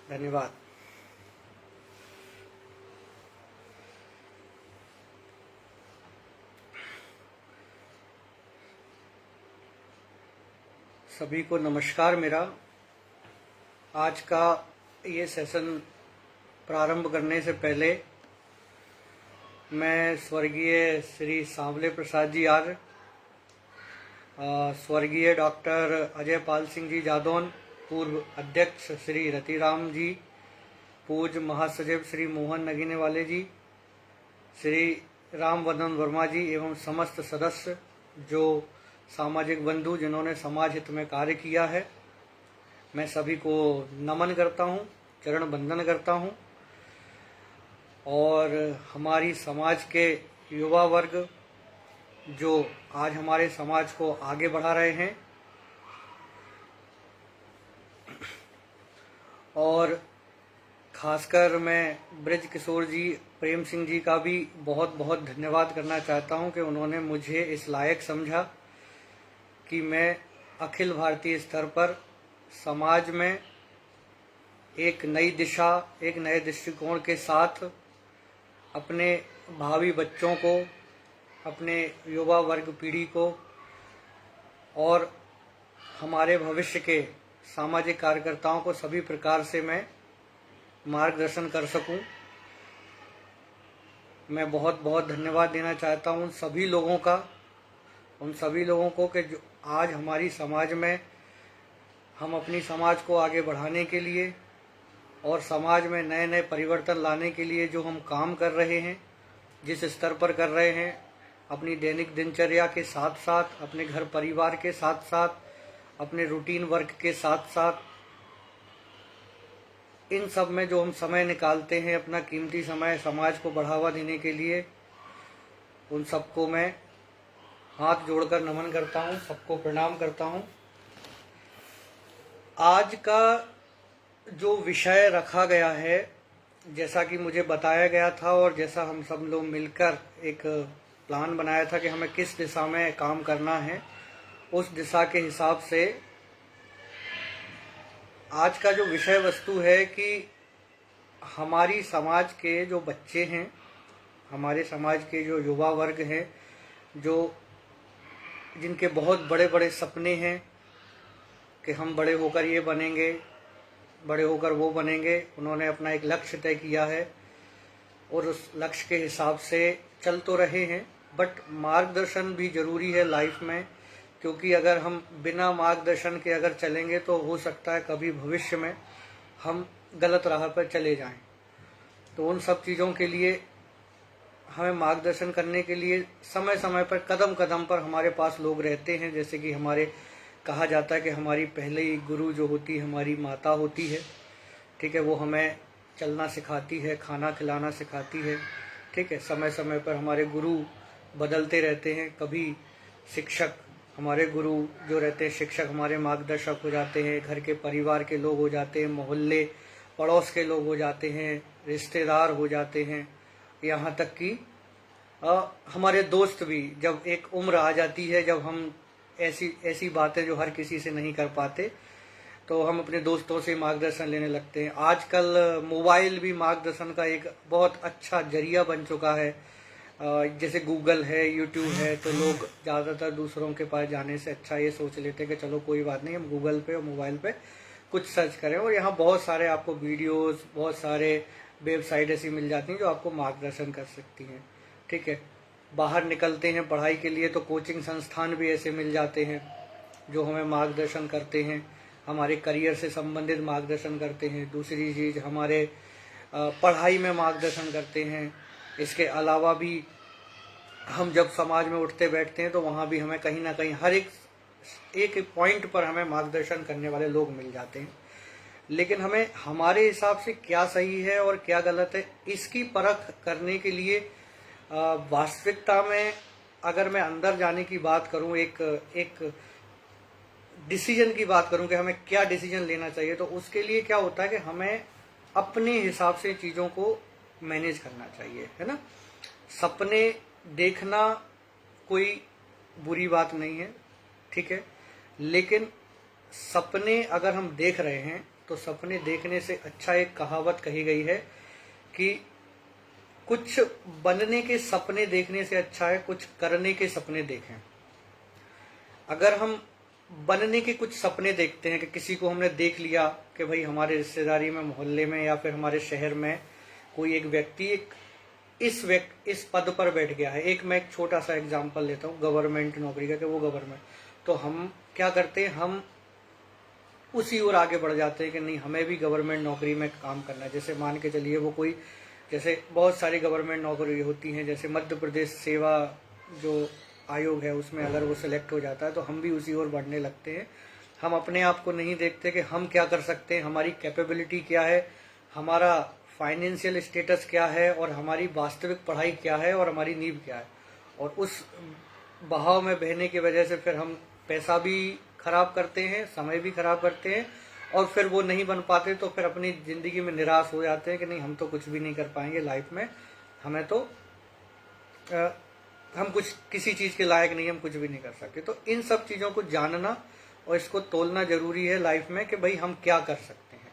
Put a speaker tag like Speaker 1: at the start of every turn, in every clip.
Speaker 1: धन्यवाद। सभी को नमस्कार। मेरा आज का ये सेशन प्रारंभ करने से पहले मैं स्वर्गीय श्री सांवले प्रसाद जी आर्य, स्वर्गीय डॉक्टर अजय पाल सिंह जी जादौन, पूर्व अध्यक्ष श्री रतिराम जी, पूज्य महासचिव श्री मोहन नगीने वाले जी, श्री राम वदन वर्मा जी एवं समस्त सदस्य जो सामाजिक बंधु जिन्होंने समाज हित में कार्य किया है, मैं सभी को नमन करता हूँ, चरण वंदन करता हूँ। और हमारी समाज के युवा वर्ग जो आज हमारे समाज को आगे बढ़ा रहे हैं, और खासकर मैं ब्रज किशोर जी, प्रेम सिंह जी का भी बहुत बहुत धन्यवाद करना चाहता हूं कि उन्होंने मुझे इस लायक समझा कि मैं अखिल भारतीय स्तर पर समाज में एक नई दिशा, एक नए दृष्टिकोण के साथ अपने भावी बच्चों को, अपने युवा वर्ग पीढ़ी को और हमारे भविष्य के सामाजिक कार्यकर्ताओं को सभी प्रकार से मैं मार्गदर्शन कर सकूं। मैं बहुत बहुत धन्यवाद देना चाहता हूं उन सभी लोगों को कि जो आज हमारी समाज में हम अपनी समाज को आगे बढ़ाने के लिए और समाज में नए नए परिवर्तन लाने के लिए जो हम काम कर रहे हैं, जिस स्तर पर कर रहे हैं, अपनी दैनिक दिनचर्या के साथ साथ, अपने घर परिवार के साथ साथ, अपने रूटीन वर्क के साथ साथ, इन सब में जो हम समय निकालते हैं, अपना कीमती समय समाज को बढ़ावा देने के लिए, उन सबको मैं हाथ जोड़कर नमन करता हूं, सबको प्रणाम करता हूं। आज का जो विषय रखा गया है, जैसा कि मुझे बताया गया था और जैसा हम सब लोग मिलकर एक प्लान बनाया था कि हमें किस दिशा में काम करना है, उस दिशा के हिसाब से आज का जो विषय वस्तु है कि हमारी समाज के जो बच्चे हैं, हमारे समाज के जो युवा वर्ग हैं, जो जिनके बहुत बड़े बड़े सपने हैं कि हम बड़े होकर ये बनेंगे, बड़े होकर वो बनेंगे, उन्होंने अपना एक लक्ष्य तय किया है और उस लक्ष्य के हिसाब से चल तो रहे हैं, बट मार्गदर्शन भी जरूरी है लाइफ में, क्योंकि अगर हम बिना मार्गदर्शन के अगर चलेंगे तो हो सकता है कभी भविष्य में हम गलत राह पर चले जाएं। तो उन सब चीज़ों के लिए हमें मार्गदर्शन करने के लिए समय समय पर, कदम कदम पर हमारे पास लोग रहते हैं। जैसे कि हमारे कहा जाता है कि हमारी पहले गुरु जो होती है हमारी माता होती है, ठीक है, वो हमें चलना सिखाती है, खाना खिलाना सिखाती है, ठीक है। समय समय पर हमारे गुरु बदलते रहते हैं, कभी शिक्षक, हमारे गुरु जो रहते हैं शिक्षक हमारे मार्गदर्शक हो जाते हैं, घर के परिवार के लोग हो जाते हैं, मोहल्ले पड़ोस के लोग हो जाते हैं, रिश्तेदार हो जाते हैं, यहाँ तक कि हमारे दोस्त भी। जब एक उम्र आ जाती है जब हम ऐसी बातें जो हर किसी से नहीं कर पाते, तो हम अपने दोस्तों से मार्गदर्शन लेने लगते हैं। आजकल मोबाइल भी मार्गदर्शन का एक बहुत अच्छा जरिया बन चुका है। जैसे गूगल है, यूट्यूब है, तो लोग ज़्यादातर दूसरों के पास जाने से अच्छा ये सोच लेते हैं कि चलो कोई बात नहीं, हम गूगल पे और मोबाइल पे कुछ सर्च करें, और यहाँ बहुत सारे आपको वीडियोस, बहुत सारे वेबसाइट ऐसी मिल जाती हैं जो आपको मार्गदर्शन कर सकती हैं, ठीक है। बाहर निकलते हैं पढ़ाई के लिए तो कोचिंग संस्थान भी ऐसे मिल जाते हैं जो हमें मार्गदर्शन करते हैं, हमारे करियर से संबंधित मार्गदर्शन करते हैं। दूसरी चीज़, हमारे पढ़ाई में मार्गदर्शन करते हैं। इसके अलावा भी हम जब समाज में उठते बैठते हैं तो वहाँ भी हमें कहीं ना कहीं हर एक पॉइंट पर हमें मार्गदर्शन करने वाले लोग मिल जाते हैं। लेकिन हमें हमारे हिसाब से क्या सही है और क्या गलत है, इसकी परख करने के लिए वास्तविकता में अगर मैं अंदर जाने की बात करूं, एक डिसीजन की बात करूं कि हमें क्या डिसीजन लेना चाहिए, तो उसके लिए क्या होता है कि हमें अपने हिसाब से चीज़ों को मैनेज करना चाहिए, है ना। सपने देखना कोई बुरी बात नहीं है, ठीक है, लेकिन सपने अगर हम देख रहे हैं तो सपने देखने से अच्छा एक कहावत कही गई है कि कुछ बनने के सपने देखने से अच्छा है कुछ करने के सपने देखें। अगर हम बनने के कुछ सपने देखते हैं कि किसी को हमने देख लिया कि भाई हमारे रिश्तेदारी में, मोहल्ले में या फिर हमारे शहर में कोई एक व्यक्ति इस पद पर बैठ गया है। मैं एक छोटा सा एग्जांपल लेता हूँ गवर्नमेंट नौकरी का, कि वो गवर्नमेंट, तो हम क्या करते हैं, हम उसी ओर आगे बढ़ जाते हैं कि नहीं हमें भी गवर्नमेंट नौकरी में काम करना है। जैसे मान के चलिए वो कोई, जैसे बहुत सारी गवर्नमेंट नौकरी होती हैं, जैसे मध्य प्रदेश सेवा जो आयोग है उसमें अगर वो सिलेक्ट हो जाता है तो हम भी उसी ओर बढ़ने लगते हैं। हम अपने आप को नहीं देखते कि हम क्या कर सकते हैं, हमारी कैपेबिलिटी क्या है, हमारा फाइनेंशियल स्टेटस क्या है और हमारी वास्तविक पढ़ाई क्या है और हमारी नींव क्या है। और उस बहाव में बहने की वजह से फिर हम पैसा भी खराब करते हैं, समय भी खराब करते हैं और फिर वो नहीं बन पाते तो फिर अपनी जिंदगी में निराश हो जाते हैं कि नहीं हम तो कुछ भी नहीं कर पाएंगे लाइफ में, हमें तो हम कुछ किसी चीज के लायक नहीं, हम कुछ भी नहीं कर सकते। तो इन सब चीजों को जानना और इसको तोलना जरूरी है लाइफ में कि भाई हम क्या कर सकते हैं।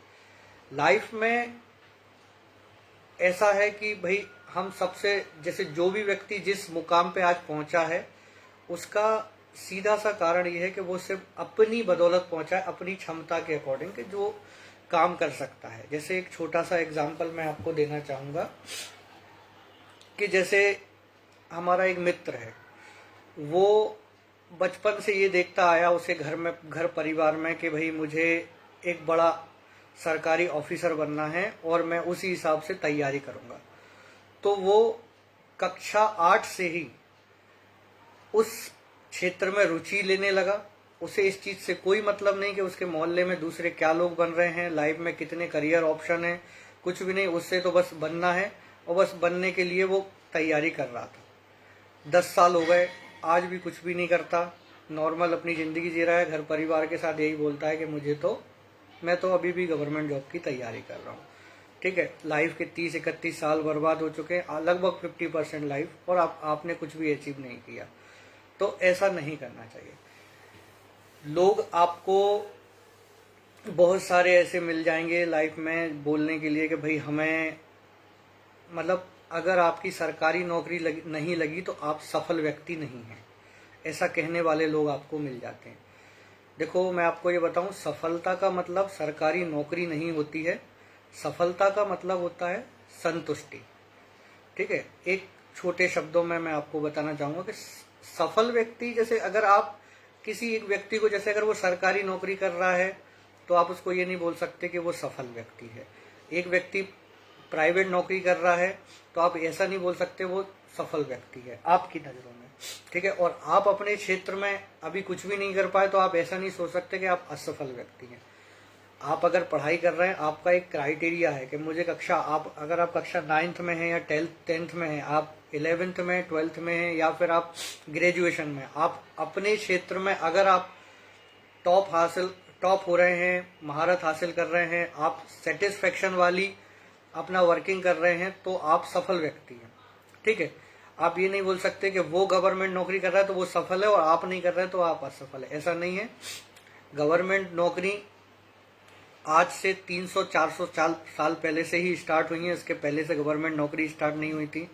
Speaker 1: लाइफ में ऐसा है कि भाई हम सबसे, जैसे जो भी व्यक्ति जिस मुकाम पे आज पहुंचा है उसका सीधा सा कारण ये है कि वो सिर्फ अपनी बदौलत पहुंचा है, अपनी क्षमता के अकॉर्डिंग कि जो काम कर सकता है। जैसे एक छोटा सा एग्जांपल मैं आपको देना चाहूंगा कि जैसे हमारा एक मित्र है, वो बचपन से ये देखता आया उसे घर परिवार में कि भाई मुझे एक बड़ा सरकारी ऑफिसर बनना है और मैं उसी हिसाब से तैयारी करूंगा। तो वो कक्षा 8 से ही उस क्षेत्र में रुचि लेने लगा। उसे इस चीज से कोई मतलब नहीं कि उसके मोहल्ले में दूसरे क्या लोग बन रहे हैं, लाइफ में कितने करियर ऑप्शन है, कुछ भी नहीं। उससे तो बस बनना है और बस बनने के लिए वो तैयारी कर रहा था। 10 साल हो गए, आज भी कुछ भी नहीं करता, नॉर्मल अपनी जिंदगी जी रहा है, घर परिवार के साथ यही बोलता है कि मैं तो अभी भी गवर्नमेंट जॉब की तैयारी कर रहा हूँ। ठीक है, लाइफ के 30-31 साल बर्बाद हो चुके हैं, लगभग 50% लाइफ, और आपने कुछ भी अचीव नहीं किया। तो ऐसा नहीं करना चाहिए। लोग आपको बहुत सारे ऐसे मिल जाएंगे लाइफ में बोलने के लिए कि भाई हमें, मतलब अगर आपकी सरकारी नौकरी नहीं लगी तो आप सफल व्यक्ति नहीं हैं, ऐसा कहने वाले लोग आपको मिल जाते हैं। देखो मैं आपको ये बताऊं, सफलता का मतलब सरकारी नौकरी नहीं होती है, सफलता का मतलब होता है संतुष्टि। ठीक है, एक छोटे शब्दों में मैं आपको बताना चाहूंगा कि सफल व्यक्ति, जैसे अगर आप किसी एक व्यक्ति को, जैसे अगर वो सरकारी नौकरी कर रहा है तो आप उसको ये नहीं बोल सकते कि वो सफल व्यक्ति है। एक व्यक्ति प्राइवेट नौकरी कर रहा है तो आप ऐसा नहीं बोल सकते वो सफल व्यक्ति है आपकी नजरों में। ठीक है, और आप अपने क्षेत्र में अभी कुछ भी नहीं कर पाए तो आप ऐसा नहीं सोच सकते कि आप असफल व्यक्ति हैं। आप अगर पढ़ाई कर रहे हैं, आपका एक क्राइटेरिया है कि मुझे अगर आप कक्षा 9th में हैं या 10th में हैं, आप 11th में 12th में हैं या फिर आप ग्रेजुएशन में, आप अपने क्षेत्र में अगर आप टॉप हो रहे हैं, महारत हासिल कर रहे हैं, आप सेटिस्फेक्शन वाली अपना वर्किंग कर रहे हैं तो आप सफल व्यक्ति हैं। ठीक है, आप ये नहीं बोल सकते कि वो गवर्नमेंट नौकरी कर रहा है तो वो सफल है और आप नहीं कर रहे तो आप असफल है, ऐसा नहीं है। गवर्नमेंट नौकरी आज से 300-400 साल पहले से ही स्टार्ट हुई है। इसके पहले से गवर्नमेंट नौकरी स्टार्ट नहीं हुई थी।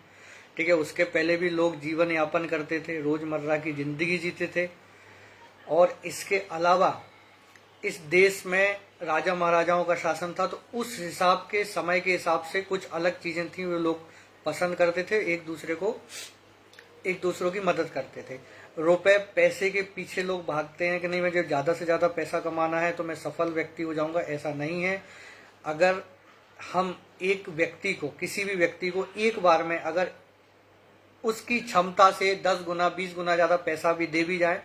Speaker 1: ठीक है, उसके पहले भी लोग जीवन यापन करते थे, रोजमर्रा की जिंदगी जीते थे। और इसके अलावा इस देश में राजा महाराजाओं का शासन था तो उस हिसाब के समय के हिसाब से कुछ अलग चीजें थी, वो लोग पसंद करते थे, एक दूसरों की मदद करते थे। रुपए पैसे के पीछे लोग भागते हैं कि नहीं मुझे ज्यादा से ज्यादा पैसा कमाना है तो मैं सफल व्यक्ति हो जाऊंगा, ऐसा नहीं है। अगर हम एक व्यक्ति को, किसी भी व्यक्ति को एक बार में अगर उसकी क्षमता से 10 गुना 20 गुना ज्यादा पैसा भी दे भी जाए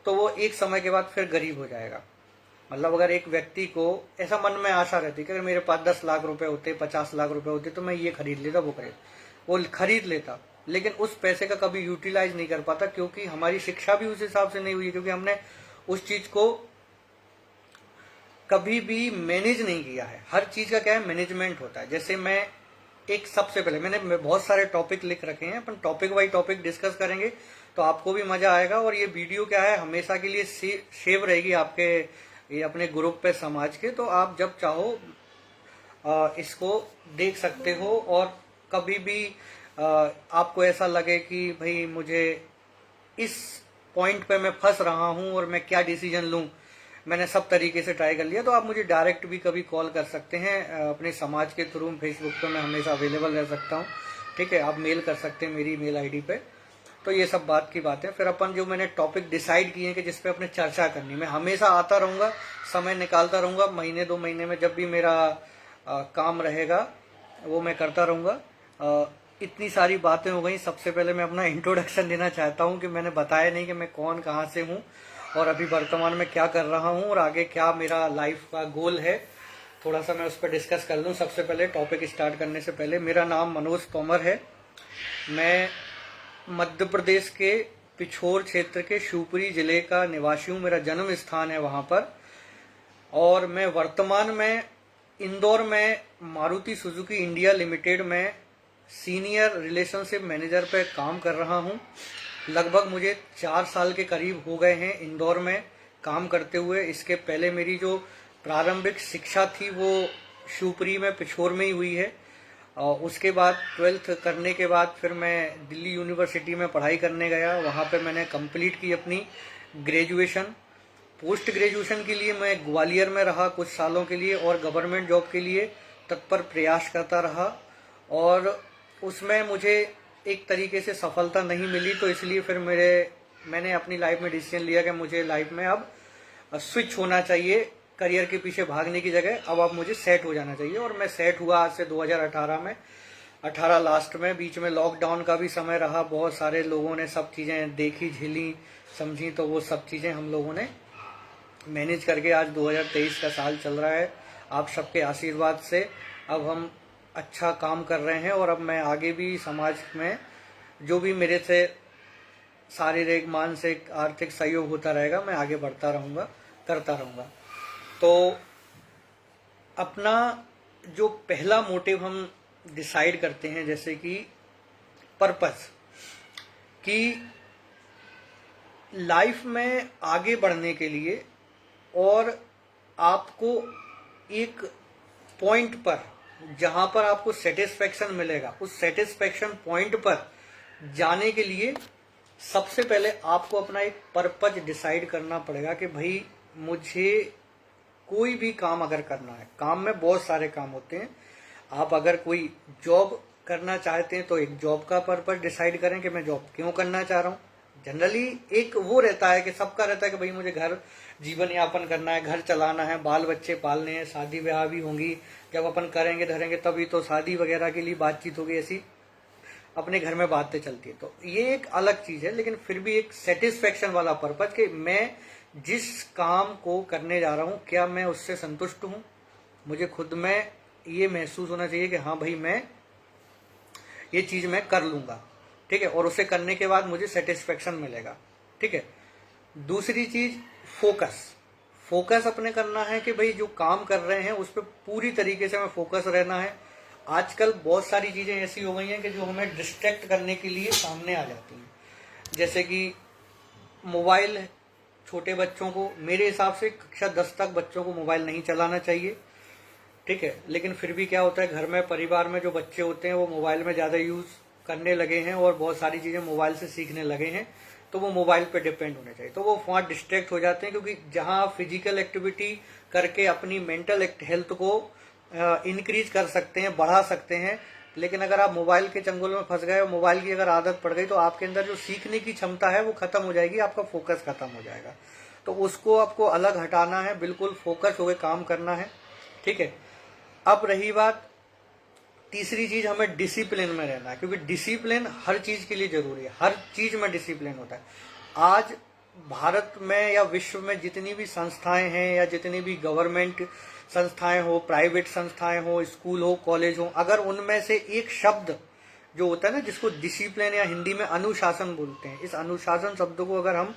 Speaker 1: तो वो एक समय के बाद फिर गरीब हो जाएगा। मतलब अगर एक व्यक्ति को ऐसा मन में आशा रहती कि अगर मेरे पास 10 लाख रुपए होते, 50 लाख रुपए होते तो मैं ये खरीद लेता, वो खरीद लेता, लेकिन उस पैसे का कभी यूटिलाइज नहीं कर पाता क्योंकि हमारी शिक्षा भी उस हिसाब से नहीं हुई, क्योंकि हमने उस चीज को कभी भी मैनेज नहीं किया है। हर चीज का क्या है, मैनेजमेंट होता है। जैसे मैं एक सबसे पहले मैंने बहुत सारे टॉपिक लिख रखे हैं, अपन टॉपिक बाई टॉपिक डिस्कस करेंगे तो आपको भी मजा आएगा। और ये वीडियो क्या है, हमेशा के लिए सेव रहेगी आपके ये अपने ग्रुप पे समाज के, तो आप जब चाहो इसको देख सकते हो। और कभी भी आपको ऐसा लगे कि भाई मुझे इस पॉइंट पे मैं फंस रहा हूं और मैं क्या डिसीजन लूं, मैंने सब तरीके से ट्राई कर लिया, तो आप मुझे डायरेक्ट भी कभी कॉल कर सकते हैं अपने समाज के थ्रू। फेसबुक पे मैं हमेशा अवेलेबल रह सकता हूँ, ठीक है। आप मेल कर सकते हैं मेरी मेल आईडी पे। तो ये सब बात की बात है। फिर अपन जो मैंने टॉपिक डिसाइड किए हैं कि जिसपे अपने चर्चा करनी, मैं हमेशा आता रहूंगा, समय निकालता रहूंगा, महीने 2 महीने में जब भी मेरा काम रहेगा वो मैं करता रहूंगा। इतनी सारी बातें हो गई। सबसे पहले मैं अपना इंट्रोडक्शन देना चाहता हूं कि मैंने बताया नहीं कि मैं कौन, कहां से हूं और अभी वर्तमान में क्या कर रहा हूं और आगे क्या मेरा लाइफ का गोल है। थोड़ा सा मैं उस पर डिस्कस कर लूं। सबसे पहले टॉपिक स्टार्ट करने से पहले, मेरा नाम मनोज तोमर है। मैं मध्य प्रदेश के पिछोर क्षेत्र के शिवपुरी जिले का निवासी हूँ। मेरा जन्म स्थान है वहां पर। और मैं वर्तमान में इंदौर में मारुति सुजुकी इंडिया लिमिटेड में सीनियर रिलेशनशिप मैनेजर पे काम कर रहा हूँ। लगभग मुझे 4 साल के करीब हो गए हैं इंदौर में काम करते हुए। इसके पहले मेरी जो प्रारंभिक शिक्षा थी वो शिवपुरी में, पिछोर में ही हुई है। और उसके बाद 12th करने के बाद फिर मैं दिल्ली यूनिवर्सिटी में पढ़ाई करने गया। वहाँ पे मैंने कंप्लीट की अपनी ग्रेजुएशन। पोस्ट ग्रेजुएशन के लिए मैं ग्वालियर में रहा कुछ सालों के लिए और गवर्नमेंट जॉब के लिए तत्पर प्रयास करता रहा, और उसमें मुझे एक तरीके से सफलता नहीं मिली। तो इसलिए फिर मैंने अपनी लाइफ में डिसीजन लिया कि मुझे लाइफ में अब स्विच होना चाहिए, करियर के पीछे भागने की जगह अब मुझे सेट हो जाना चाहिए। और मैं सेट हुआ आज से 2018 में, 18 लास्ट में। बीच में लॉकडाउन का भी समय रहा, बहुत सारे लोगों ने सब चीज़ें देखी, झेली, समझी, तो वो सब चीज़ें हम लोगों ने मैनेज करके आज 2023 का साल चल रहा है। आप सबके आशीर्वाद से अब हम अच्छा काम कर रहे हैं और अब मैं आगे भी समाज में जो भी मेरे से शारीरिक, मानसिक, आर्थिक सहयोग होता रहेगा, मैं आगे बढ़ता रहूँगा, करता रहूँगा। तो अपना जो पहला मोटिव हम डिसाइड करते हैं, जैसे कि पर्पस, कि लाइफ में आगे बढ़ने के लिए और आपको एक पॉइंट पर जहां पर आपको सेटिस्फेक्शन मिलेगा, उस सेटिस्फेक्शन पॉइंट पर जाने के लिए सबसे पहले आपको अपना एक पर्पज डिसाइड करना पड़ेगा कि भाई मुझे कोई भी काम अगर करना है, काम में बहुत सारे काम होते हैं। आप अगर कोई जॉब करना चाहते हैं तो एक जॉब का पर्पज डिसाइड करें कि मैं जॉब क्यों करना चाह रहा हूँ। जनरली एक वो रहता है कि सबका रहता है कि भाई मुझे घर जीवन यापन करना है, घर चलाना है, बाल बच्चे पालने हैं, शादी ब्याह भी होंगी, जब अपन करेंगे धरेंगे तभी तो शादी वगैरह के लिए बातचीत होगी, ऐसी अपने घर में बातें चलती है। तो ये एक अलग चीज है, लेकिन फिर भी एक सेटिस्फेक्शन वाला पर्पज कि मैं जिस काम को करने जा रहा हूँ क्या मैं उससे संतुष्ट हूँ, मुझे खुद में ये महसूस होना चाहिए कि हाँ भाई मैं ये चीज मैं कर लूंगा, ठीक है, और उसे करने के बाद मुझे सेटिस्फेक्शन मिलेगा, ठीक है। दूसरी चीज फोकस अपने करना है कि भाई जो काम कर रहे हैं उस पर पूरी तरीके से हमें फोकस रहना है। आजकल बहुत सारी चीजें ऐसी हो गई हैं कि जो हमें डिस्ट्रैक्ट करने के लिए सामने आ जाती हैं, जैसे कि मोबाइल। छोटे बच्चों को, मेरे हिसाब से कक्षा 10 तक बच्चों को मोबाइल नहीं चलाना चाहिए, ठीक है। लेकिन फिर भी क्या होता है, घर में परिवार में जो बच्चे होते हैं वो मोबाइल में ज्यादा यूज करने लगे हैं और बहुत सारी चीजें मोबाइल से सीखने लगे हैं, तो वो मोबाइल पे डिपेंड होने चाहिए। तो वो वहाँ डिस्ट्रैक्ट हो जाते हैं, क्योंकि जहां आप फिजिकल एक्टिविटी करके अपनी मेंटल हेल्थ को इंक्रीज कर सकते हैं, बढ़ा सकते हैं, लेकिन अगर आप मोबाइल के चंगुल में फंस गए और मोबाइल की अगर आदत पड़ गई तो आपके अंदर जो सीखने की क्षमता है वो खत्म हो जाएगी, आपका फोकस खत्म हो जाएगा। तो उसको आपको अलग हटाना है, बिल्कुल फोकस होकर काम करना है, ठीक है। अब रही बात तीसरी चीज, हमें डिसिप्लिन में रहना है, क्योंकि डिसिप्लिन हर चीज के लिए जरूरी है, हर चीज में डिसिप्लिन होता है। आज भारत में या विश्व में जितनी भी संस्थाएं हैं या जितनी भी गवर्नमेंट संस्थाएं हो, प्राइवेट संस्थाएं हो, स्कूल हो, कॉलेज हो, अगर उनमें से एक शब्द जो होता है ना, जिसको डिसिप्लिन या हिंदी में अनुशासन बोलते हैं, इस अनुशासन शब्द को अगर हम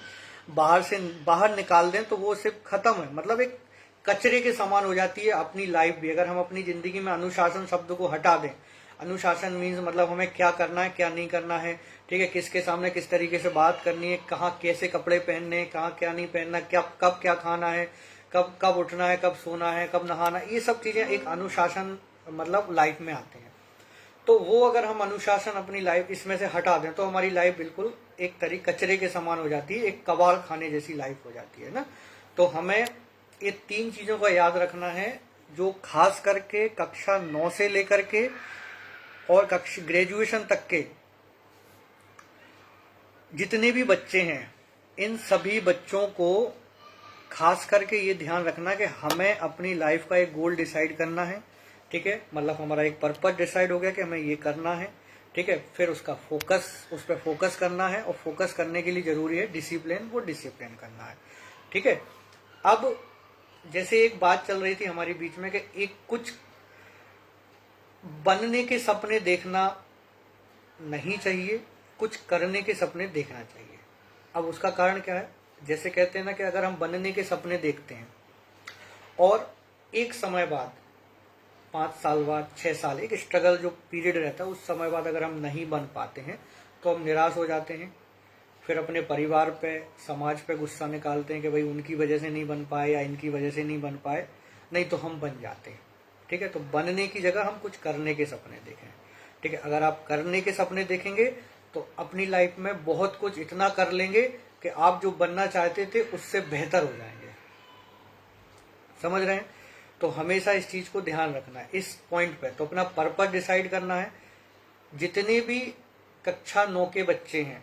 Speaker 1: बाहर निकाल दें तो वो सिर्फ खत्म है, मतलब एक कचरे के समान हो जाती है अपनी लाइफ भी। अगर हम अपनी जिंदगी में अनुशासन शब्द को हटा दें, अनुशासन मीन्स मतलब हमें क्या करना है क्या नहीं करना है, ठीक है, किसके सामने किस तरीके से बात करनी है, कहाँ कैसे कपड़े पहनने हैं, कहाँ क्या नहीं पहनना, क्या कब क्या खाना है, कब कब उठना है, कब सोना है, कब नहाना, ये सब चीजें एक अनुशासन मतलब लाइफ में आते हैं। तो वो अगर हम अनुशासन अपनी लाइफ इसमें से हटा दें तो हमारी लाइफ बिल्कुल एक तरीके कचरे के समान हो जाती है, एक कबाड़ खाने जैसी लाइफ हो जाती है ना। तो हमें ये 3 चीजों का याद रखना है, जो खास करके कक्षा 9 से लेकर के और कक्षा ग्रेजुएशन तक के जितने भी बच्चे हैं, इन सभी बच्चों को खास करके ये ध्यान रखना कि हमें अपनी लाइफ का एक गोल डिसाइड करना है। ठीक है, मतलब हमारा एक पर्पस डिसाइड हो गया कि हमें ये करना है। ठीक है, फिर उसका फोकस, उस पर फोकस करना है, और फोकस करने के लिए जरूरी है डिसिप्लिन, वो डिसिप्लिन करना है। ठीक है, अब जैसे एक बात चल रही थी हमारी बीच में कि एक कुछ बनने के सपने देखना नहीं चाहिए, कुछ करने के सपने देखना चाहिए। अब उसका कारण क्या है, जैसे कहते हैं ना कि अगर हम बनने के सपने देखते हैं और एक समय बाद 5 साल बाद 6 साल एक स्ट्रगल जो पीरियड रहता है, उस समय बाद अगर हम नहीं बन पाते हैं तो हम निराश हो जाते हैं, फिर अपने परिवार पे, समाज पे गुस्सा निकालते हैं कि भाई उनकी वजह से नहीं बन पाए या इनकी वजह से नहीं बन पाए, नहीं तो हम बन जाते हैं। ठीक है, तो बनने की जगह हम कुछ करने के सपने देखें। ठीक है, अगर आप करने के सपने देखेंगे तो अपनी लाइफ में बहुत कुछ इतना कर लेंगे कि आप जो बनना चाहते थे उससे बेहतर हो जाएंगे। समझ रहे हैं? तो हमेशा इस चीज को ध्यान रखना है इस पॉइंट पे। तो अपना पर्पस डिसाइड करना है। जितने भी कक्षा 9 के बच्चे हैं,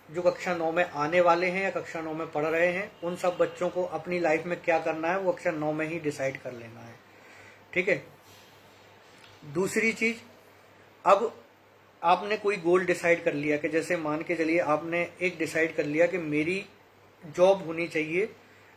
Speaker 1: जो कक्षा 9 में आने वाले हैं या कक्षा 9 में पढ़ रहे हैं, उन सब बच्चों को अपनी लाइफ में क्या करना है वो कक्षा 9 में ही डिसाइड कर लेना है। ठीक है, दूसरी चीज, अब आपने कोई गोल डिसाइड कर लिया कि जैसे मान के चलिए आपने एक डिसाइड कर लिया कि मेरी जॉब होनी चाहिए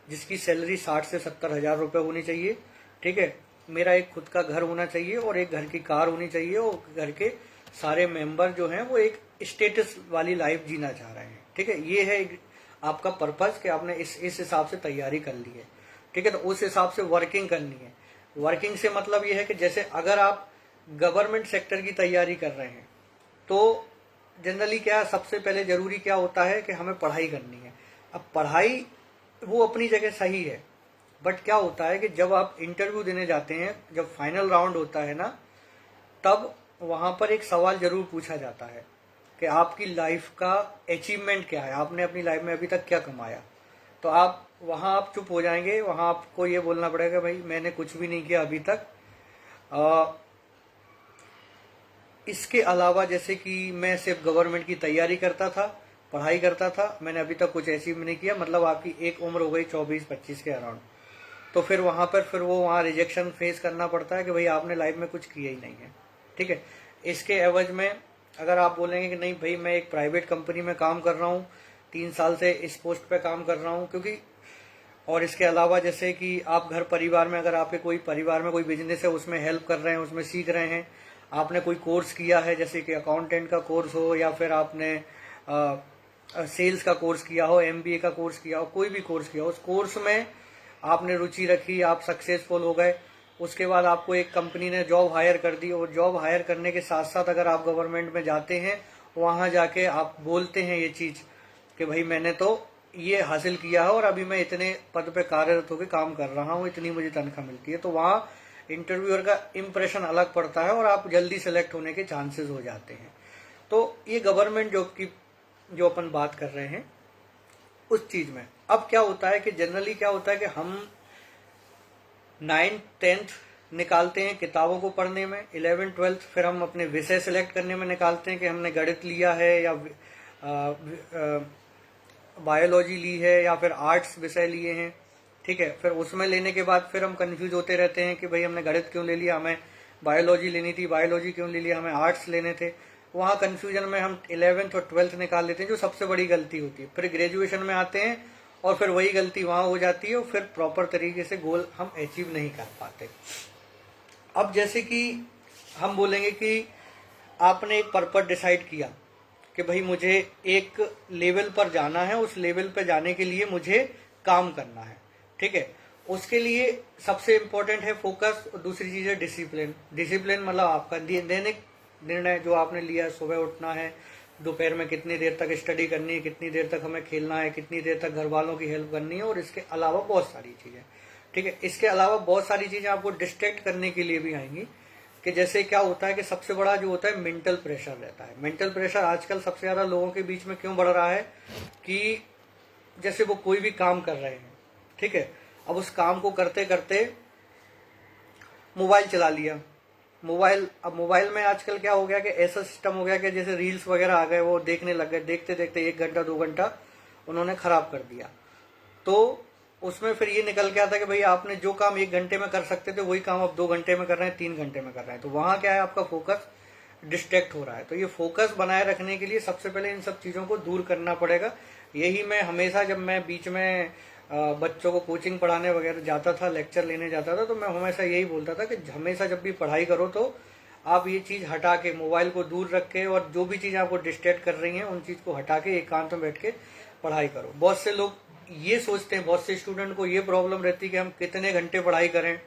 Speaker 1: जिसकी सैलरी 60 से 70 हजार रुपए होनी चाहिए। ठीक है, मेरा एक खुद का घर होना चाहिए और एक घर की कार होनी चाहिए, और घर के सारे मेंबर जो हैं वो एक स्टेटस वाली लाइफ जीना चाह रहे हैं। ठीक है, ये है आपका पर्पस कि आपने इस हिसाब से तैयारी कर ली है। ठीक है, तो उस हिसाब से वर्किंग करनी है। वर्किंग से मतलब ये है कि जैसे अगर आप गवर्नमेंट सेक्टर की तैयारी कर रहे हैं तो जनरली क्या, सबसे पहले जरूरी क्या होता है कि हमें पढ़ाई करनी है। अब पढ़ाई वो अपनी जगह सही है, बट क्या होता है कि जब आप इंटरव्यू देने जाते हैं, जब फाइनल राउंड होता है ना, तब वहां पर एक सवाल जरूर पूछा जाता है कि आपकी लाइफ का अचीवमेंट क्या है, आपने अपनी लाइफ में अभी तक क्या कमाया। तो आप वहां आप चुप हो जाएंगे, वहां आपको ये बोलना पड़ेगा भाई मैंने कुछ भी नहीं किया अभी तक। इसके अलावा जैसे कि मैं सिर्फ गवर्नमेंट की तैयारी करता था, पढ़ाई करता था, मैंने अभी तक कुछ अचीव नहीं किया, मतलब आपकी एक उम्र हो गई 24-25 के अराउंड। तो फिर वहां पर फिर वो वहां रिजेक्शन फेस करना पड़ता है कि भाई आपने लाइफ में कुछ किया ही नहीं है। ठीक है, इसके एवज में अगर आप बोलेंगे कि नहीं भाई मैं एक प्राइवेट कंपनी में काम कर रहा हूँ, 3 साल से इस पोस्ट पे काम कर रहा हूँ, क्योंकि और इसके अलावा जैसे कि आप घर परिवार में, अगर आपके कोई परिवार में कोई बिजनेस है उसमें हेल्प कर रहे हैं, उसमें सीख रहे हैं, आपने कोई कोर्स किया है जैसे कि अकाउंटेंट का कोर्स हो या फिर आपने सेल्स का कोर्स किया हो, MBA का कोर्स किया हो, कोई भी कोर्स किया हो, उस कोर्स में आपने रुचि रखी, आप सक्सेसफुल हो गए, उसके बाद आपको एक कंपनी ने जॉब हायर कर दी, और जॉब हायर करने के साथ साथ अगर आप गवर्नमेंट में जाते हैं, वहां जाके आप बोलते हैं ये चीज कि भाई मैंने तो ये हासिल किया है और अभी मैं इतने पद पे कार्यरत होकर काम कर रहा हूँ, इतनी मुझे तनख्वाह मिलती है, तो वहां इंटरव्यूअर का इंप्रेशन अलग पड़ता है और आप जल्दी सेलेक्ट होने के चांसेस हो जाते हैं। तो ये गवर्नमेंट जॉब की जो अपन बात कर रहे हैं उस चीज में। अब क्या होता है कि जनरली क्या होता है कि हम 9th 10th निकालते हैं किताबों को पढ़ने में, 11th 12th फिर हम अपने विषय सिलेक्ट करने में निकालते हैं कि हमने गणित लिया है या बायोलॉजी ली है या फिर आर्ट्स विषय लिए हैं। ठीक है, फिर उसमें लेने के बाद फिर हम कंफ्यूज होते रहते हैं कि भाई हमने गणित क्यों ले लिया, हमें बायोलॉजी लेनी थी, बायोलॉजी क्यों ले लिया, हमें आर्ट्स लेने थे। वहां कंफ्यूजन में हम 11th और 12th निकाल लेते हैं, जो सबसे बड़ी गलती होती है। फिर ग्रेजुएशन में आते हैं और फिर वही गलती वहां हो जाती है और फिर प्रॉपर तरीके से गोल हम अचीव नहीं कर पाते। अब जैसे कि हम बोलेंगे कि आपने एक पर्पस डिसाइड किया कि भाई मुझे एक लेवल पर जाना है, उस लेवल पर जाने के लिए मुझे काम करना है। ठीक है, उसके लिए सबसे इम्पोर्टेंट है फोकस, और दूसरी चीज है डिसिप्लिन। डिसिप्लिन मतलब आपका दैनिक निर्णय जो आपने लिया, सुबह उठना है, दोपहर में कितनी देर तक स्टडी करनी है, कितनी देर तक हमें खेलना है, कितनी देर तक घर वालों की हेल्प करनी है, और इसके अलावा बहुत सारी चीजें। ठीक है। इसके अलावा बहुत सारी चीजें आपको डिस्ट्रैक्ट करने के लिए भी आएंगी, कि जैसे क्या होता है कि सबसे बड़ा जो होता है मेंटल प्रेशर रहता है। मेंटल प्रेशर आजकल सबसे ज्यादा लोगों के बीच में क्यों बढ़ रहा है कि जैसे वो कोई भी काम कर रहे हैं, ठीक है, अब उस काम को करते करते मोबाइल चला लिया। अब मोबाइल में आजकल क्या हो गया कि ऐसा सिस्टम हो गया कि जैसे रील्स वगैरह आ गए, वो देखने लग गए, देखते देखते 1 घंटा 2 घंटा उन्होंने खराब कर दिया। तो उसमें फिर ये निकल के आता कि भाई आपने जो काम 1 घंटे में कर सकते थे वही काम आप 2 घंटे में कर रहे हैं, 3 घंटे में कर रहे हैं। तो वहां क्या है, आपका फोकस डिस्ट्रैक्ट हो रहा है। तो ये फोकस बनाए रखने के लिए सबसे पहले इन सब चीजों को दूर करना पड़ेगा। यही मैं हमेशा, जब मैं बीच में बच्चों को कोचिंग पढ़ाने वगैरह जाता था, लेक्चर लेने जाता था, तो मैं हमेशा यही बोलता था कि हमेशा जब भी पढ़ाई करो तो आप ये चीज हटा के, मोबाइल को दूर रख के, और जो भी चीज आपको डिस्ट्रैक्ट कर रही है उन चीज को हटा के एकांत में बैठ के पढ़ाई करो। बहुत से लोग ये सोचते हैं, बहुत से स्टूडेंट को ये प्रॉब्लम रहती है कि हम कितने घंटे पढ़ाई करें।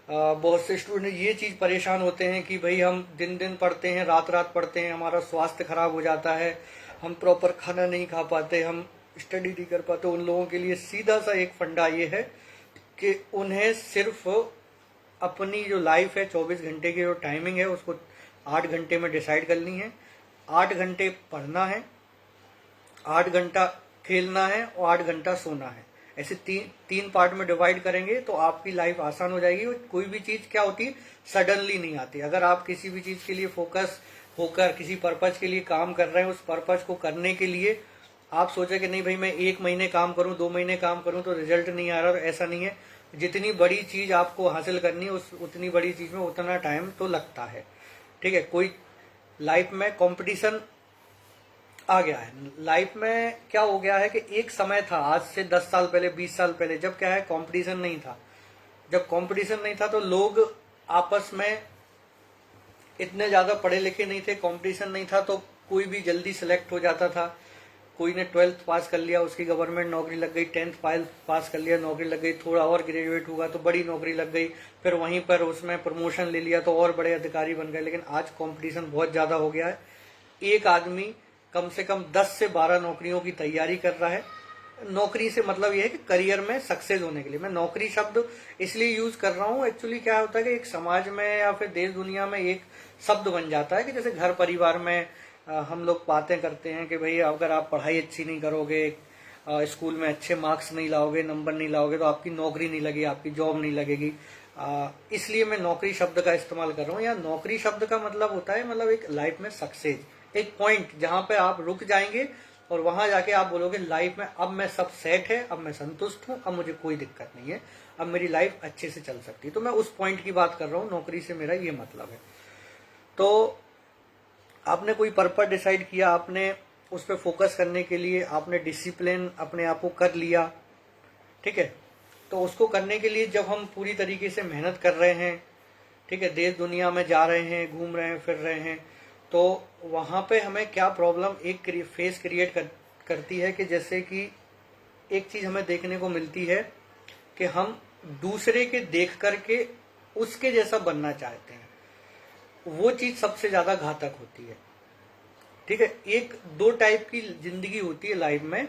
Speaker 1: बहुत से स्टूडेंट ये चीज परेशान होते हैं कि भाई हम दिन दिन पढ़ते हैं, रात रात पढ़ते हैं, हमारा स्वास्थ्य खराब हो जाता है, हम प्रॉपर खाना नहीं खा पाते, हम स्टडी नहीं कर पाते। उन लोगों के लिए सीधा सा एक फंडा ये है कि उन्हें सिर्फ अपनी जो लाइफ है, 24 घंटे की जो टाइमिंग है, उसको 8 घंटे में डिसाइड करनी है। 8 घंटे पढ़ना है, 8 घंटा खेलना है और 8 घंटा सोना है। ऐसे तीन पार्ट में डिवाइड करेंगे तो आपकी लाइफ आसान हो जाएगी। कोई भी चीज क्या होती है, सडनली नहीं आती। अगर आप किसी भी चीज के लिए फोकस होकर किसी पर्पज के लिए काम कर रहे हैं, उस पर्पज को करने के लिए आप सोचे कि नहीं भाई मैं 1 महीने काम करूं, 2 महीने काम करूं तो रिजल्ट नहीं आ रहा, तो ऐसा नहीं है। जितनी बड़ी चीज आपको हासिल करनी है, उतनी बड़ी चीज में उतना टाइम तो लगता है, ठीक है। कोई लाइफ में कंपटीशन आ गया है। लाइफ में क्या हो गया है कि एक समय था, आज से 10 साल पहले, 20 साल पहले, जब क्या है, कंपटीशन नहीं था। जब कंपटीशन नहीं था तो लोग आपस में इतने ज्यादा पढ़े लिखे नहीं थे, कंपटीशन नहीं था, तो कोई भी जल्दी सिलेक्ट हो जाता था। कोई ने 12th पास कर लिया, उसकी गवर्नमेंट नौकरी लग गई, 10th पास कर लिया, नौकरी लग गई, थोड़ा और ग्रेजुएट हुआ तो बड़ी नौकरी लग गई, फिर वहीं पर उसमें प्रमोशन ले लिया तो और बड़े अधिकारी बन गए। लेकिन आज कंपटीशन बहुत ज्यादा हो गया है। एक आदमी कम से कम 10 से 12 नौकरियों की तैयारी कर रहा है। नौकरी से मतलब यह है कि करियर में सक्सेस होने के लिए। मैं नौकरी शब्द इसलिए यूज कर रहा हूँ, एक्चुअली क्या होता है कि एक समाज में या फिर देश दुनिया में एक शब्द बन जाता है कि जैसे घर परिवार में हम लोग बातें करते हैं कि भाई अगर आप पढ़ाई अच्छी नहीं करोगे, स्कूल में अच्छे मार्क्स नहीं लाओगे, नंबर नहीं लाओगे, तो आपकी नौकरी नहीं लगेगी, आपकी जॉब नहीं लगेगी। इसलिए मैं नौकरी शब्द का इस्तेमाल कर रहा हूँ। या नौकरी शब्द का मतलब होता है मतलब एक लाइफ में सक्सेस, एक पॉइंट जहां पे आप रुक जाएंगे और वहां जाके आप बोलोगे लाइफ में अब मैं सब सेट है, अब मैं संतुष्ट हूं, अब मुझे कोई दिक्कत नहीं है, अब मेरी लाइफ अच्छे से चल सकती है। तो मैं उस पॉइंट की बात कर रहा हूँ, नौकरी से मेरा ये मतलब है। तो आपने कोई पर्पस डिसाइड किया, आपने उस पर फोकस करने के लिए आपने डिसिप्लिन अपने आप को कर लिया, ठीक है। तो उसको करने के लिए जब हम पूरी तरीके से मेहनत कर रहे हैं, ठीक है, देश दुनिया में जा रहे हैं, घूम रहे हैं, फिर रहे हैं, तो वहां पे हमें क्या प्रॉब्लम एक फेस क्रिएट करती है कि जैसे कि एक चीज हमें देखने को मिलती है कि हम दूसरे के देख करके उसके जैसा बनना चाहते हैं। वो चीज सबसे ज्यादा घातक होती है, ठीक है। एक दो टाइप की जिंदगी होती है लाइफ में,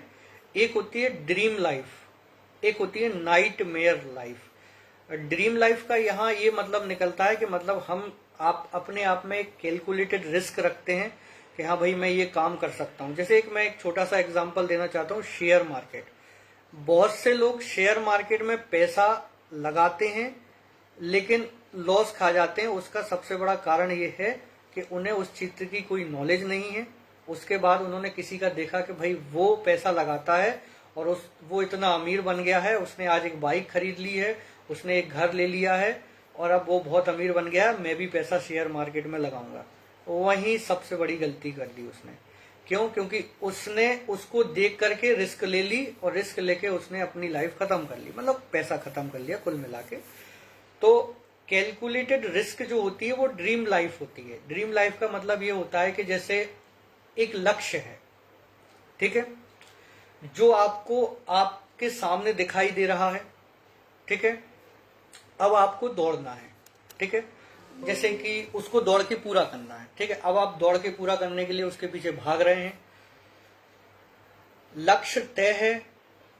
Speaker 1: एक होती है ड्रीम लाइफ, एक होती है night mayor life. Dream life का यहाँ ये मतलब निकलता है कि मतलब आप अपने आप में एक कैलकुलेटेड रिस्क रखते हैं कि हाँ भाई मैं ये काम कर सकता हूँ। जैसे मैं एक छोटा सा एग्जांपल देना चाहता हूँ, शेयर मार्केट। बहुत से लोग शेयर मार्केट में पैसा लगाते हैं लेकिन लॉस खा जाते हैं। उसका सबसे बड़ा कारण ये है कि उन्हें उस क्षेत्र की कोई नॉलेज नहीं है। उसके बाद उन्होंने किसी का देखा कि भाई वो पैसा लगाता है और वो इतना अमीर बन गया है, उसने आज एक बाइक खरीद ली है, उसने एक घर ले लिया है और अब वो बहुत अमीर बन गया है, मैं भी पैसा शेयर मार्केट में लगाऊंगा। वही सबसे बड़ी गलती कर दी उसने। क्यों? क्योंकि उसने उसको देख करके रिस्क ले ली और रिस्क लेके उसने अपनी लाइफ खत्म कर ली, मतलब पैसा खत्म कर लिया कुल मिला के। तो कैलकुलेटेड रिस्क जो होती है वो ड्रीम लाइफ होती है। ड्रीम लाइफ का मतलब ये होता है कि जैसे एक लक्ष्य है, ठीक है, जो आपको आपके सामने दिखाई दे रहा है, ठीक है, अब आपको दौड़ना है, ठीक है, जैसे कि उसको दौड़ के पूरा करना है, ठीक है। अब आप दौड़ के पूरा करने के लिए उसके पीछे भाग रहे हैं, लक्ष्य तय है,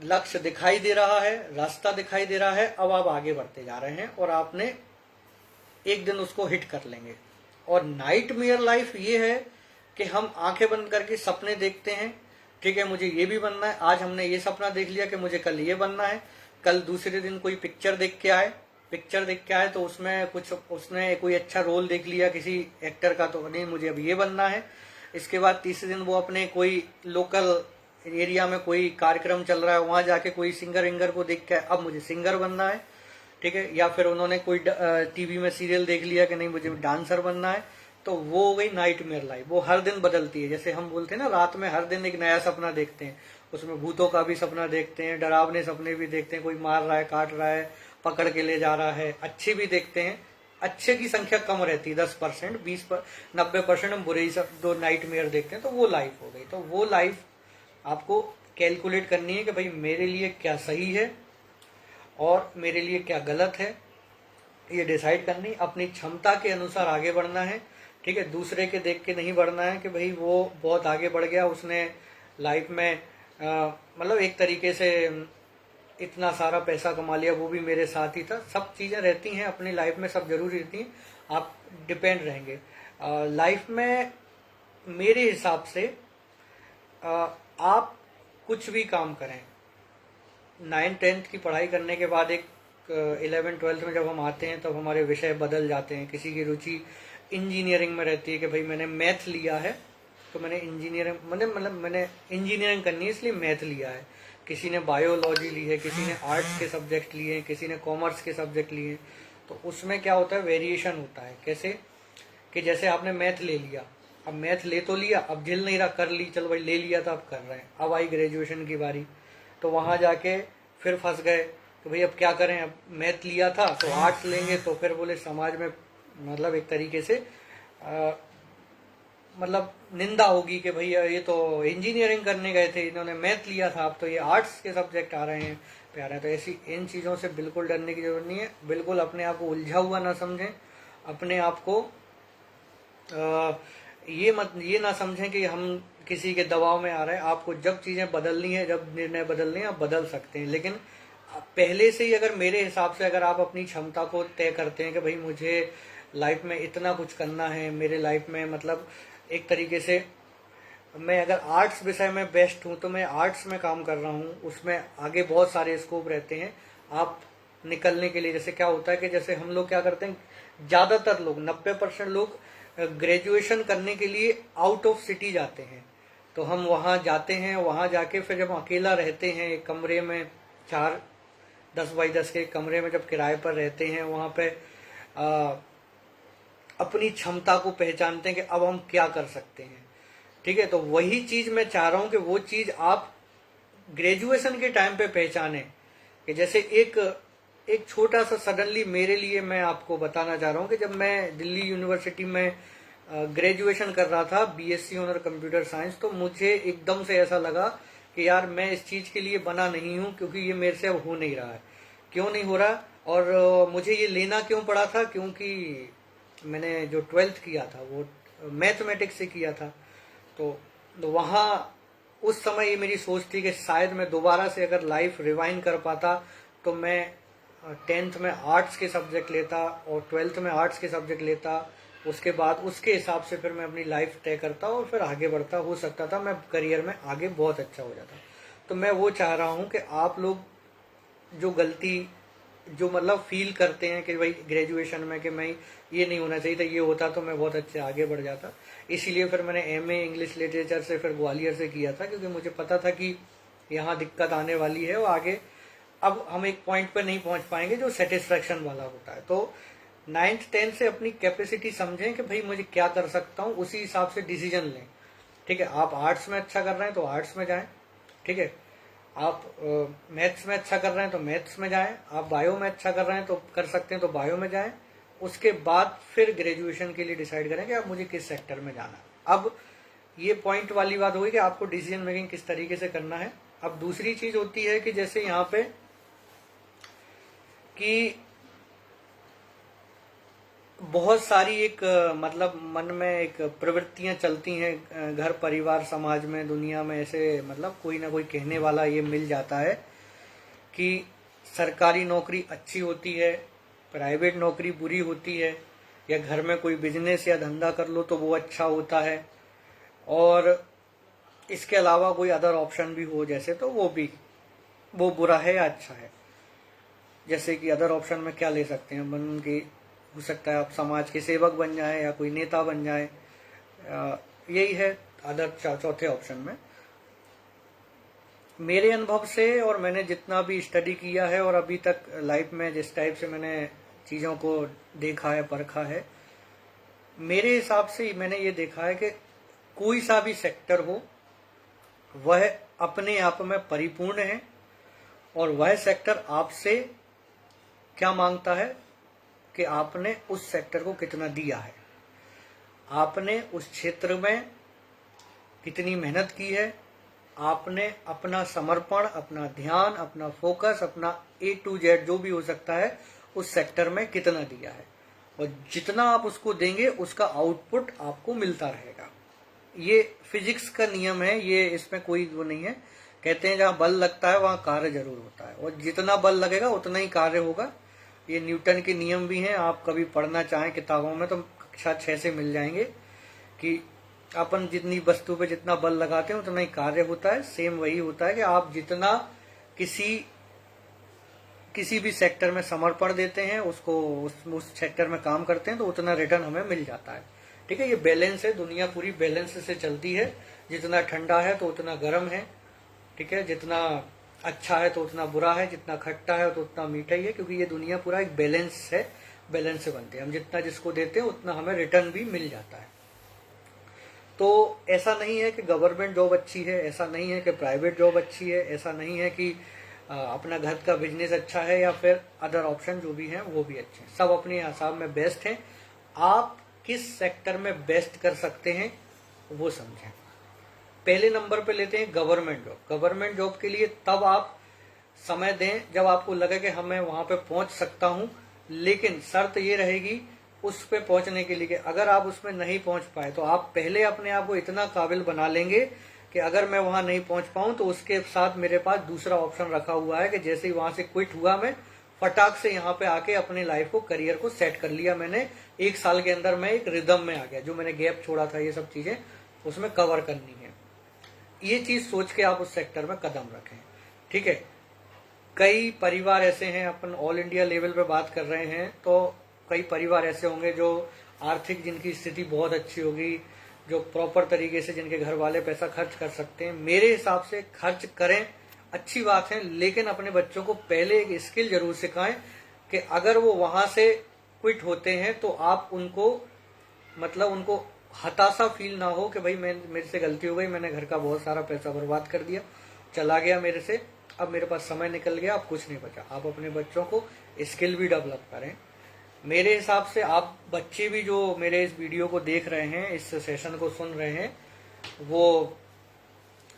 Speaker 1: लक्ष्य दिखाई दे रहा है, रास्ता दिखाई दे रहा है, अब आप आगे बढ़ते जा रहे हैं और आपने एक दिन उसको हिट कर लेंगे। और नाइटमेयर लाइफ ये है कि हम आंखें बंद करके सपने देखते हैं, ठीक है, मुझे ये भी बनना है, आज हमने ये सपना देख लिया कि मुझे कल ये बनना है, कल दूसरे दिन कोई पिक्चर देख के आए, तो उसमें कुछ उसने कोई अच्छा रोल देख लिया किसी एक्टर का, तो नहीं मुझे अब ये बनना है। इसके बाद तीसरे दिन वो अपने कोई लोकल एरिया में कोई कार्यक्रम चल रहा है, वहां जाके कोई सिंगर विंगर को देख के अब मुझे सिंगर बनना है, ठीक है। या फिर उन्होंने कोई टीवी में सीरियल देख लिया कि नहीं मुझे डांसर बनना है, तो वो हो गई नाइटमेयर लाइफ। वो हर दिन बदलती है, जैसे हम बोलते हैं ना रात में हर दिन एक नया सपना देखते हैं, उसमें भूतों का भी सपना देखते हैं, डरावने सपने भी देखते हैं, कोई मार रहा है, काट रहा है, पकड़ के ले जा रहा है, अच्छे भी देखते हैं। अच्छे की संख्या कम रहती है, 10%, 90% हम बुरे ही सब दो नाइटमेयर देखते हैं, तो वो लाइफ हो गई। तो वो लाइफ आपको कैलकुलेट करनी है कि भाई मेरे लिए क्या सही है और मेरे लिए क्या गलत है, ये डिसाइड करनी, अपनी क्षमता के अनुसार आगे बढ़ना है, ठीक है। दूसरे के देख के नहीं बढ़ना है कि भाई वो बहुत आगे बढ़ गया, उसने लाइफ में मतलब एक तरीके से इतना सारा पैसा कमा लिया, वो भी मेरे साथ ही था। सब चीजें रहती हैं अपनी लाइफ में, सब जरूरी रहती हैं, आप डिपेंड रहेंगे लाइफ में। मेरे हिसाब से आप कुछ भी काम करें, 9th-10th की पढ़ाई करने के बाद एक 11th-12th में जब हम आते हैं तब हमारे विषय बदल जाते हैं। किसी की रुचि इंजीनियरिंग में रहती है कि भाई मैंने मैथ लिया है तो मैंने इंजीनियरिंग करनी है इसलिए मैथ लिया है। किसी ने बायोलॉजी ली है, किसी ने आर्ट्स के सब्जेक्ट लिए हैं, किसी ने कॉमर्स के सब्जेक्ट लिए हैं। तो उसमें क्या होता है, वेरिएशन होता है। कैसे कि जैसे आपने मैथ ले लिया, अब मैथ ले तो लिया, अब झेल नहीं रहा, कर ली, चलो भाई ले लिया था अब कर रहे हैं। अब आई ग्रेजुएशन की बारी, तो वहां जाके फिर फंस गए तो भाई अब क्या करें, अब मैथ लिया था तो आर्ट्स लेंगे, तो फिर बोले समाज में मतलब एक तरीके से मतलब निंदा होगी कि भैया ये तो इंजीनियरिंग करने गए थे, इन्होंने मैथ लिया था, अब तो ये आर्ट्स के सब्जेक्ट आ रहे हैं प्यारे। तो ऐसी इन चीज़ों से बिल्कुल डरने की जरूरत नहीं है। बिल्कुल अपने आप को उलझा हुआ ना समझें, अपने आप को ये ना समझें कि हम किसी के दबाव में आ रहे हैं। आपको जब चीज़ें बदलनी है, जब निर्णय बदलने हैं, आप बदल सकते हैं। लेकिन पहले से ही अगर मेरे हिसाब से अगर आप अपनी क्षमता को तय करते हैं कि भाई मुझे लाइफ में इतना कुछ करना है, मेरे लाइफ में मतलब एक तरीके से मैं अगर आर्ट्स विषय में बेस्ट हूँ तो मैं आर्ट्स में काम कर रहा हूँ, उसमें आगे बहुत सारे स्कोप रहते हैं आप निकलने के लिए। जैसे क्या होता है कि जैसे हम लोग क्या करते हैं, ज़्यादातर लोग 90% लोग ग्रेजुएशन करने के लिए आउट ऑफ सिटी जाते हैं। तो हम वहाँ जाते हैं, वहाँ जाके फिर जब अकेला रहते हैं एक कमरे में, 4-10 बाई 10 के कमरे में जब किराए पर रहते हैं, वहाँ पे अपनी क्षमता को पहचानते हैं कि अब हम क्या कर सकते हैं, ठीक है। तो वही चीज मैं चाह रहा हूं कि वो चीज आप ग्रेजुएशन के टाइम पे पहचाने। कि जैसे एक छोटा सा सडनली मेरे लिए मैं आपको बताना चाह रहा हूं कि जब मैं दिल्ली यूनिवर्सिटी में ग्रेजुएशन कर रहा था, बीएससी ऑनर कंप्यूटर साइंस, तो मुझे एकदम से ऐसा लगा कि यार मैं इस चीज के लिए बना नहीं हूं, क्योंकि ये मेरे से अब हो नहीं रहा है। क्यों नहीं हो रहा, और मुझे ये लेना क्यों पड़ा था, क्योंकि मैंने जो 12th किया था वो मैथमेटिक्स से किया था। तो वहाँ उस समय ये मेरी सोच थी कि शायद मैं दोबारा से अगर लाइफ रिवाइंड कर पाता तो मैं 10th में आर्ट्स के सब्जेक्ट लेता और 12th में आर्ट्स के सब्जेक्ट लेता। उसके बाद उसके हिसाब से फिर मैं अपनी लाइफ तय करता और फिर आगे बढ़ता। हो सकता था मैं करियर में आगे बहुत अच्छा हो जाता। तो मैं वो चाह रहा हूँ कि आप लोग जो गलती जो मतलब फील करते हैं कि भाई ग्रेजुएशन में कि मैं ये नहीं होना चाहिए था, ये होता तो मैं बहुत अच्छे आगे बढ़ जाता। इसीलिए फिर मैंने एमए इंग्लिश लिटरेचर से फिर ग्वालियर से किया था, क्योंकि मुझे पता था कि यहाँ दिक्कत आने वाली है और आगे अब हम एक पॉइंट पर नहीं पहुंच पाएंगे जो सेटिस्फेक्शन वाला होता है। तो 9th-10th से अपनी कैपेसिटी समझें कि भाई मुझे क्या कर सकता हूँ, उसी हिसाब से डिसीजन लें, ठीक है। आप आर्ट्स में अच्छा कर रहे हैं तो आर्ट्स में जाएं, ठीक है। आप मैथ्स में अच्छा कर रहे हैं तो मैथ्स में जाएं, आप बायो में अच्छा कर रहे हैं तो कर सकते हैं तो बायो में जाएं। उसके बाद फिर ग्रेजुएशन के लिए डिसाइड करें कि आप मुझे किस सेक्टर में जाना है। अब ये पॉइंट वाली बात होगी कि आपको डिसीजन मेकिंग किस तरीके से करना है। अब दूसरी चीज होती है कि जैसे यहाँ पे कि बहुत सारी एक मतलब मन में एक प्रवृत्तियां चलती हैं, घर परिवार समाज में दुनिया में, ऐसे मतलब कोई ना कोई कहने वाला ये मिल जाता है कि सरकारी नौकरी अच्छी होती है, प्राइवेट नौकरी बुरी होती है, या घर में कोई बिजनेस या धंधा कर लो तो वो अच्छा होता है, और इसके अलावा कोई अदर ऑप्शन भी हो जैसे तो वो बुरा है या अच्छा है। जैसे कि अदर ऑप्शन में क्या ले सकते हैं बन के, हो सकता है आप समाज के सेवक बन जाए या कोई नेता बन जाए, यही है अदर चौथे ऑप्शन में। मेरे अनुभव से और मैंने जितना भी स्टडी किया है और अभी तक लाइफ में जिस टाइप से मैंने चीज़ों को देखा है परखा है, मेरे हिसाब से मैंने ये देखा है कि कोई सा भी सेक्टर हो वह अपने आप में परिपूर्ण है, और वह सेक्टर आपसे क्या मांगता है कि आपने उस सेक्टर को कितना दिया है, आपने उस क्षेत्र में कितनी मेहनत की है, आपने अपना समर्पण, अपना ध्यान, अपना फोकस, अपना A to Z जो भी हो सकता है उस सेक्टर में कितना दिया है, और जितना आप उसको देंगे उसका आउटपुट आपको मिलता रहेगा। ये फिजिक्स का नियम है, ये इसमें कोई वो नहीं है। कहते हैं जहाँ बल लगता है वहाँ कार्य जरूर होता है, और जितना बल लगेगा उतना ही कार्य होगा। ये न्यूटन के नियम भी हैं, आप कभी पढ़ना चाहें किताबों में तो कक्षा 6 से मिल जाएंगे कि अपन जितनी वस्तु पे जितना बल लगाते हैं उतना ही कार्य होता है। सेम वही होता है कि आप जितना किसी भी सेक्टर में समर्पण देते हैं, उसको उस सेक्टर में काम करते हैं तो उतना रिटर्न हमें मिल जाता है। ठीक है, ये बैलेंस है, दुनिया पूरी बैलेंस से चलती है। जितना ठंडा है तो उतना गर्म है, ठीक है, जितना अच्छा है तो उतना बुरा है, जितना खट्टा है तो उतना मीठा ही है, क्योंकि ये दुनिया पूरा एक बैलेंस है, बैलेंस से बनते हैं। हम जितना जिसको देते हैं उतना हमें रिटर्न भी मिल जाता है। तो ऐसा नहीं है कि गवर्नमेंट जॉब अच्छी है, ऐसा नहीं है कि प्राइवेट जॉब अच्छी है, ऐसा नहीं है कि अपना घर का बिजनेस अच्छा है या फिर अदर ऑप्शन जो भी हैं वो भी अच्छे हैं। सब अपने हिसाब में बेस्ट हैं। आप किस सेक्टर में बेस्ट कर सकते हैं वो समझें। पहले नंबर पे लेते हैं गवर्नमेंट जॉब। गवर्नमेंट जॉब के लिए तब आप समय दें जब आपको लगे कि हमें वहां पे पहुंच सकता हूं, लेकिन शर्त ये रहेगी उस पे पहुंचने के लिए कि अगर आप उसमें नहीं पहुंच पाए तो आप पहले अपने आप को इतना काबिल बना लेंगे कि अगर मैं वहां नहीं पहुंच पाऊं तो उसके साथ मेरे पास दूसरा ऑप्शन रखा हुआ है कि जैसे ही वहां से क्विट हुआ मैं फटाक से यहाँ पे आके अपने लाइफ को, करियर को सेट कर लिया मैंने। 1 साल के अंदर मैं एक रिदम में आ गया, जो मैंने गैप छोड़ा था ये सब चीजें उसमें कवर करनी है। ये चीज सोच के आप उस सेक्टर में कदम रखें। ठीक है, कई परिवार ऐसे हैं, अपन ऑल इंडिया लेवल पे बात कर रहे हैं, तो कई परिवार ऐसे होंगे जो आर्थिक, जिनकी स्थिति बहुत अच्छी होगी, जो प्रॉपर तरीके से जिनके घर वाले पैसा खर्च कर सकते हैं। मेरे हिसाब से खर्च करें, अच्छी बात है, लेकिन अपने बच्चों को पहले एक स्किल जरूर सिखाएं कि अगर वो वहां से क्विट होते हैं तो आप उनको मतलब उनको हताशा फील ना हो कि भाई मेरे से गलती हो गई, मैंने घर का बहुत सारा पैसा बर्बाद कर दिया, चला गया मेरे से, अब मेरे पास समय निकल गया, अब कुछ नहीं बचा। आप अपने बच्चों को स्किल भी डेवलप करें। मेरे हिसाब से आप बच्चे भी जो मेरे इस वीडियो को देख रहे हैं, इस सेशन को सुन रहे हैं, वो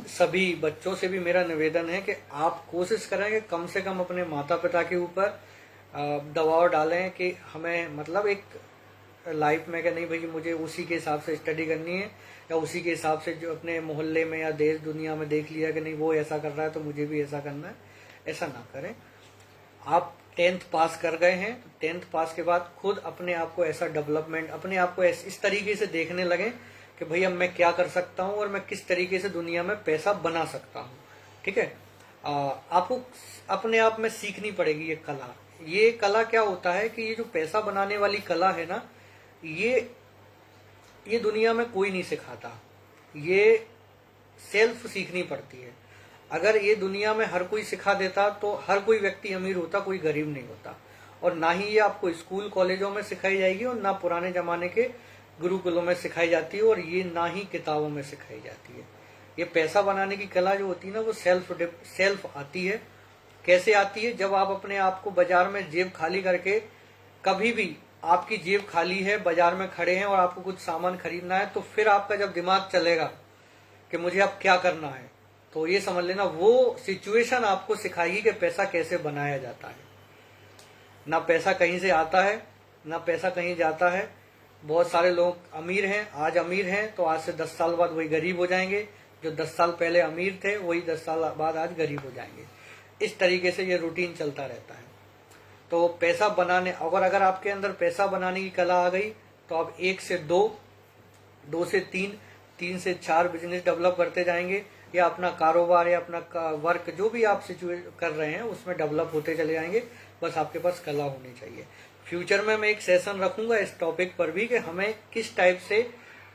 Speaker 1: सभी बच्चों से भी मेरा निवेदन है कि आप कोशिश करें कि कम से कम अपने माता पिता के ऊपर दबाव डालें कि हमें मतलब एक लाइफ में कि नहीं भाई मुझे उसी के हिसाब से स्टडी करनी है, या उसी के हिसाब से जो अपने मोहल्ले में या देश दुनिया में देख लिया कि नहीं वो ऐसा कर रहा है तो मुझे भी ऐसा करना है। ऐसा ना करें। आप 10th पास कर गए हैं तो 10th पास के बाद खुद अपने आप को ऐसा डेवलपमेंट, अपने आप को इस तरीके से देखने लगे कि भाई अब मैं क्या कर सकता हूँ और मैं किस तरीके से दुनिया में पैसा बना सकता हूँ। ठीक है, आपको अपने आप में सीखनी पड़ेगी ये कला। ये कला क्या होता है कि ये जो पैसा बनाने वाली कला है ना, ये दुनिया में कोई नहीं सिखाता, ये सेल्फ सीखनी पड़ती है। अगर ये दुनिया में हर कोई सिखा देता तो हर कोई व्यक्ति अमीर होता, कोई गरीब नहीं होता। और ना ही ये आपको स्कूल कॉलेजों में सिखाई जाएगी, और ना पुराने जमाने के गुरुकुलों में सिखाई जाती है, और ये ना ही किताबों में सिखाई जाती है। ये पैसा बनाने की कला जो होती है ना, वो सेल्फ आती है। कैसे आती है? जब आप अपने आप को बाजार में जेब खाली करके, कभी भी आपकी जेब खाली है, बाजार में खड़े हैं और आपको कुछ सामान खरीदना है, तो फिर आपका जब दिमाग चलेगा कि मुझे अब क्या करना है, तो ये समझ लेना वो सिचुएशन आपको सिखाएगी कि पैसा कैसे बनाया जाता है। ना पैसा कहीं से आता है, ना पैसा कहीं जाता है। बहुत सारे लोग अमीर हैं, आज अमीर हैं तो आज से 10 साल बाद वही गरीब हो जाएंगे। जो 10 साल पहले अमीर थे वही 10 साल बाद आज गरीब हो जाएंगे। इस तरीके से ये रूटीन चलता रहता है। तो पैसा बनाने, अगर आपके अंदर पैसा बनाने की कला आ गई तो आप 1 से 2, 2 से 3, 3 से 4 बिजनेस डेवलप करते जाएंगे, या अपना कारोबार या अपना वर्क जो भी आप सिचुएट कर रहे हैं उसमें डेवलप होते चले जाएंगे। बस आपके पास कला होनी चाहिए। फ्यूचर में मैं एक सेशन रखूंगा इस टॉपिक पर भी कि हमें किस टाइप से,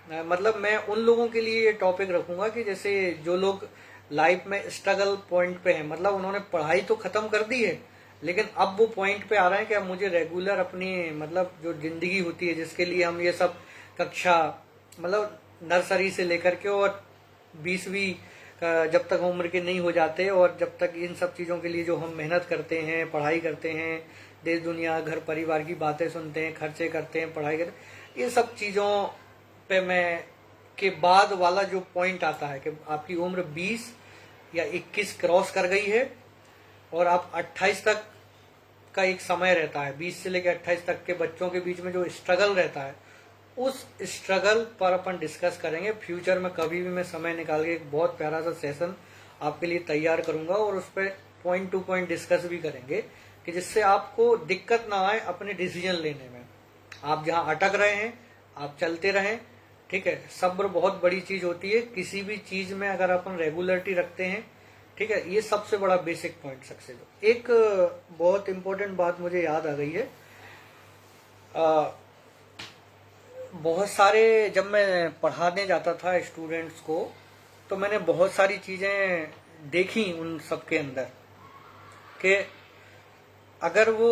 Speaker 1: मतलब मैं उन लोगों के लिए ये टॉपिक रखूंगा कि जैसे जो लोग लाइफ में स्ट्रगल पॉइंट पे हैं, मतलब उन्होंने पढ़ाई तो खत्म कर दी है लेकिन अब वो पॉइंट पे आ रहे हैं कि अब मुझे रेगुलर अपनी, मतलब जो जिंदगी होती है जिसके लिए हम ये सब कक्षा, मतलब नर्सरी से लेकर के और 20वीं जब तक उम्र के नहीं हो जाते, और जब तक इन सब चीज़ों के लिए जो हम मेहनत करते हैं, पढ़ाई करते हैं, देश दुनिया घर परिवार की बातें सुनते हैं, खर्चे करते हैं, पढ़ाई करते हैं, ये सब चीज़ों पे मैं के बाद वाला जो पॉइंट आता है कि आपकी उम्र 20 या 21 क्रॉस कर गई है और आप 28 तक का एक समय रहता है, 20 से लेकर 28 तक के बच्चों के बीच में जो स्ट्रगल रहता है, उस स्ट्रगल पर अपन डिस्कस करेंगे। फ्यूचर में कभी भी मैं समय निकाल के एक बहुत प्यारा सा सेशन आपके लिए तैयार करूंगा और उस पर पॉइंट टू पॉइंट डिस्कस भी करेंगे कि जिससे आपको दिक्कत ना आए अपने डिसीजन लेने में। आप जहां अटक रहे हैं आप चलते रहें, ठीक है। सब्र बहुत बड़ी चीज होती है किसी भी चीज में, अगर अपन रेगुलरिटी रखते हैं, ठीक है। ये सबसे बड़ा बेसिक पॉइंट सक्सेस। एक बहुत इंपॉर्टेंट बात मुझे याद आ गई है। बहुत सारे, जब मैं पढ़ाने जाता था स्टूडेंट्स को, तो मैंने बहुत सारी चीजें देखी उन सबके अंदर कि अगर वो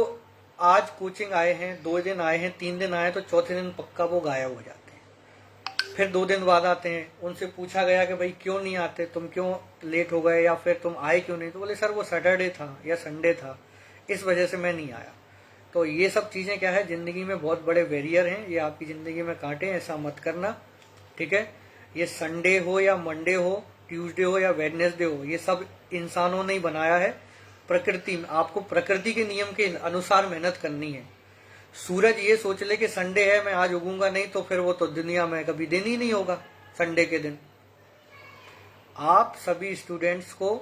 Speaker 1: आज कोचिंग आए हैं, 2 दिन आए हैं, 3 दिन आए हैं, तो चौथे दिन पक्का वो गायब हो जाते हैं। फिर 2 दिन बाद आते हैं, उनसे पूछा गया कि भाई क्यों नहीं आते, तुम क्यों लेट हो गए या फिर तुम आए क्यों नहीं, तो बोले सर वो सैटरडे था या संडे था, इस वजह से मैं नहीं आया। तो ये सब चीजें क्या है, जिंदगी में बहुत बड़े बैरियर हैं, ये आपकी जिंदगी में कांटे, ऐसा मत करना, ठीक है। ये संडे हो या मंडे हो, ट्यूसडे हो या वेडनेसडे हो, ये सब इंसानों ने ही बनाया है, प्रकृति में। आपको प्रकृति के नियम के अनुसार मेहनत करनी है। सूरज ये सोच ले कि संडे है मैं आज उगूंगा नहीं, तो फिर वो तो दुनिया में कभी दिन ही नहीं होगा संडे के दिन। आप सभी स्टूडेंट्स को,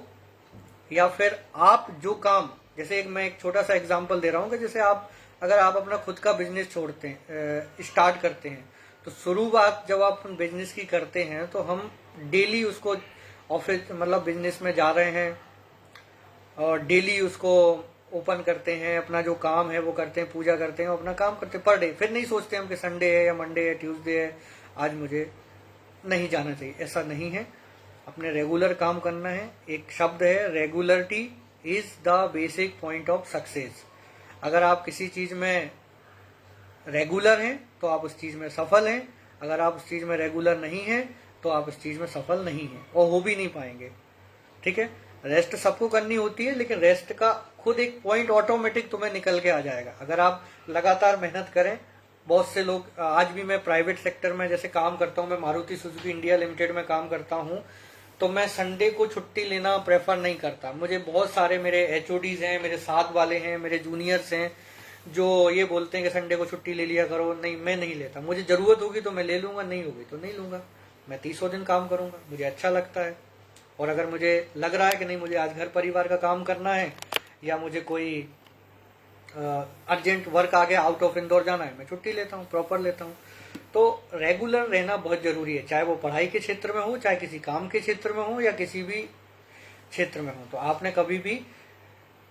Speaker 1: या फिर आप जो काम, जैसे मैं एक छोटा सा एग्जांपल दे रहा हूँ कि जैसे अगर आप अपना खुद का बिजनेस छोड़ते हैं, स्टार्ट करते हैं, तो शुरुआत जब आप बिजनेस की करते हैं तो हम डेली उसको ऑफिस, मतलब बिजनेस में जा रहे हैं और डेली उसको ओपन करते हैं, अपना जो काम है वो करते हैं, पूजा करते हैं, अपना काम करते हैं पर डे। फिर नहीं सोचते हम कि संडे है या मंडे है, ट्यूसडे है, आज मुझे नहीं जाना चाहिए। ऐसा नहीं है, अपने रेगुलर काम करना है। एक शब्द है, regularity is the basic point of success. अगर आप किसी चीज में रेगुलर हैं तो आप उस चीज में सफल हैं, अगर आप उस चीज में रेगुलर नहीं हैं तो आप उस चीज में सफल नहीं हैं और हो भी नहीं पाएंगे, ठीक है। रेस्ट सबको करनी होती है, लेकिन रेस्ट का खुद एक पॉइंट ऑटोमेटिक तुम्हें निकल के आ जाएगा अगर आप लगातार मेहनत करें। बहुत से लोग, आज भी मैं प्राइवेट सेक्टर में जैसे काम करता हूं, मैं मारुति सुजुकी इंडिया लिमिटेड में काम करता हूं, तो मैं संडे को छुट्टी लेना प्रेफर नहीं करता। मुझे बहुत सारे मेरे एचओडीज हैं, मेरे साथ वाले हैं, मेरे जूनियर्स हैं जो ये बोलते हैं कि संडे को छुट्टी ले लिया करो। नहीं, मैं नहीं लेता। मुझे जरूरत होगी तो मैं ले लूंगा, नहीं होगी तो नहीं लूंगा। मैं 30 दिन काम करूंगा, मुझे अच्छा लगता है। और अगर मुझे लग रहा है कि नहीं मुझे आज घर परिवार का काम करना है या मुझे कोई अर्जेंट वर्क आ गया, आउट ऑफ इंदौर जाना है, मैं छुट्टी लेता हूँ, प्रॉपर लेता हूँ। तो रेगुलर रहना बहुत जरूरी है, चाहे वो पढ़ाई के क्षेत्र में हो, चाहे किसी काम के क्षेत्र में हो, या किसी भी क्षेत्र में हो। तो आपने कभी भी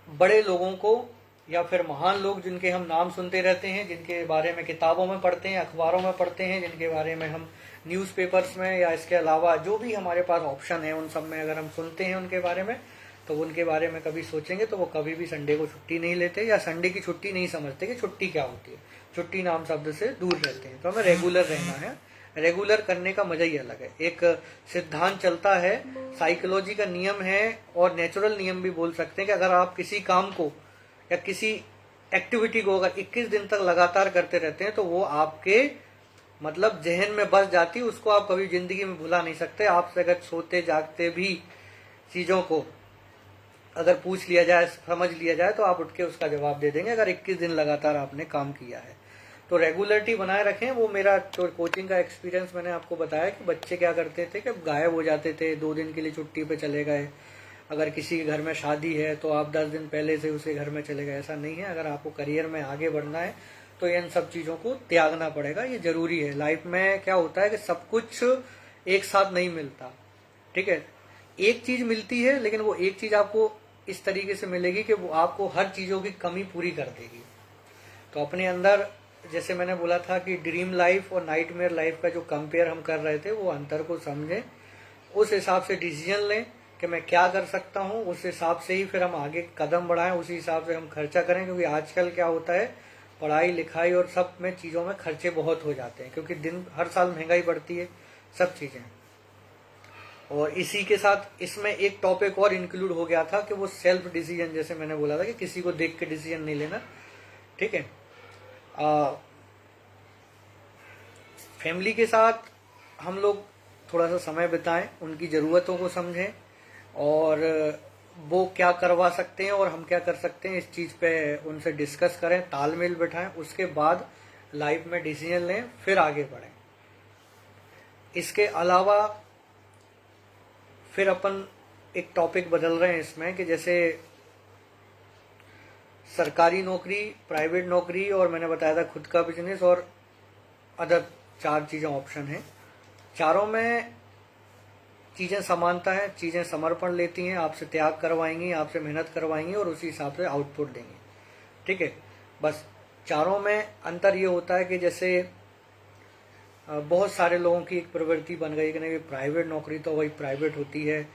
Speaker 1: बड़े लोगों को या फिर महान लोग जिनके हम नाम सुनते रहते हैं, जिनके बारे में किताबों में पढ़ते हैं, अखबारों में पढ़ते हैं, जिनके बारे में हम न्यूज़पेपर्स में या इसके अलावा जो भी हमारे पास ऑप्शन है उन सब में अगर हम सुनते हैं उनके बारे में, तो उनके बारे में कभी सोचेंगे तो वो कभी भी संडे को छुट्टी नहीं लेते या संडे की छुट्टी नहीं समझते कि छुट्टी क्या होती है। छुट्टी नाम शब्द से दूर रहते हैं। तो हमें रेगुलर रहना है, रेगुलर करने का मजा ही अलग है। एक सिद्धांत चलता है, साइकोलॉजी का नियम है और नेचुरल नियम भी बोल सकते हैं कि अगर आप किसी काम को या किसी एक्टिविटी को अगर 21 दिन तक लगातार करते रहते हैं तो वो आपके मतलब जहन में बस जाती है, उसको आप कभी जिंदगी में भुला नहीं सकते। आपसे अगर सोते जागते भी चीजों को अगर पूछ लिया जाए, समझ लिया जाए, तो आप उठ के उसका जवाब दे देंगे अगर 21 दिन लगातार आपने काम किया है। तो रेगुलरिटी बनाए रखें। वो मेरा जो कोचिंग का एक्सपीरियंस मैंने आपको बताया कि बच्चे क्या करते थे कि गायब हो जाते थे, 2 दिन के लिए छुट्टी पे चले गए। अगर किसी के घर में शादी है तो आप 10 दिन पहले से उसे घर में चले गए, ऐसा नहीं है। अगर आपको करियर में आगे बढ़ना है तो इन सब चीज़ों को त्यागना पड़ेगा, ये जरूरी है। लाइफ में क्या होता है कि सब कुछ एक साथ नहीं मिलता, ठीक है। एक चीज मिलती है, लेकिन वो एक चीज आपको इस तरीके से मिलेगी कि वो आपको हर चीजों की कमी पूरी कर देगी। तो अपने अंदर, जैसे मैंने बोला था कि ड्रीम लाइफ और नाइटमेयर लाइफ का जो कंपेयर हम कर रहे थे, वो अंतर को समझें, उस हिसाब से डिसीजन लें कि मैं क्या कर सकता हूँ, उस हिसाब से ही फिर हम आगे कदम बढ़ाएं, उसी हिसाब से हम खर्चा करें। क्योंकि आजकल क्या होता है, पढ़ाई लिखाई और सब में चीज़ों में खर्चे बहुत हो जाते हैं, क्योंकि दिन हर साल महंगाई बढ़ती है, सब चीज़ें। और इसी के साथ इसमें एक टॉपिक और इंक्लूड हो गया था कि वो सेल्फ डिसीजन, जैसे मैंने बोला था कि किसी को देख के डिसीजन नहीं लेना, ठीक है। फैमिली के साथ हम लोग थोड़ा सा समय बिताएं, उनकी ज़रूरतों को समझें और वो क्या करवा सकते हैं और हम क्या कर सकते हैं, इस चीज़ पे उनसे डिस्कस करें, तालमेल बिठाएं। उसके बाद लाइफ में डिसीजन लें, फिर आगे बढ़ें। इसके अलावा फिर अपन एक टॉपिक बदल रहे हैं इसमें कि जैसे सरकारी नौकरी, प्राइवेट नौकरी और मैंने बताया था खुद का बिजनेस और अदर 4 चीज़ें ऑप्शन हैं। चारों में चीज़ें समानता है, चीज़ें समर्पण लेती हैं, आपसे त्याग करवाएंगी, आपसे मेहनत करवाएंगी और उसी हिसाब से आउटपुट देंगी, ठीक है। बस चारों में अंतर ये होता है कि जैसे बहुत सारे लोगों की एक प्रवृत्ति बन गई कि नहीं, प्राइवेट नौकरी तो वही प्राइवेट होती है,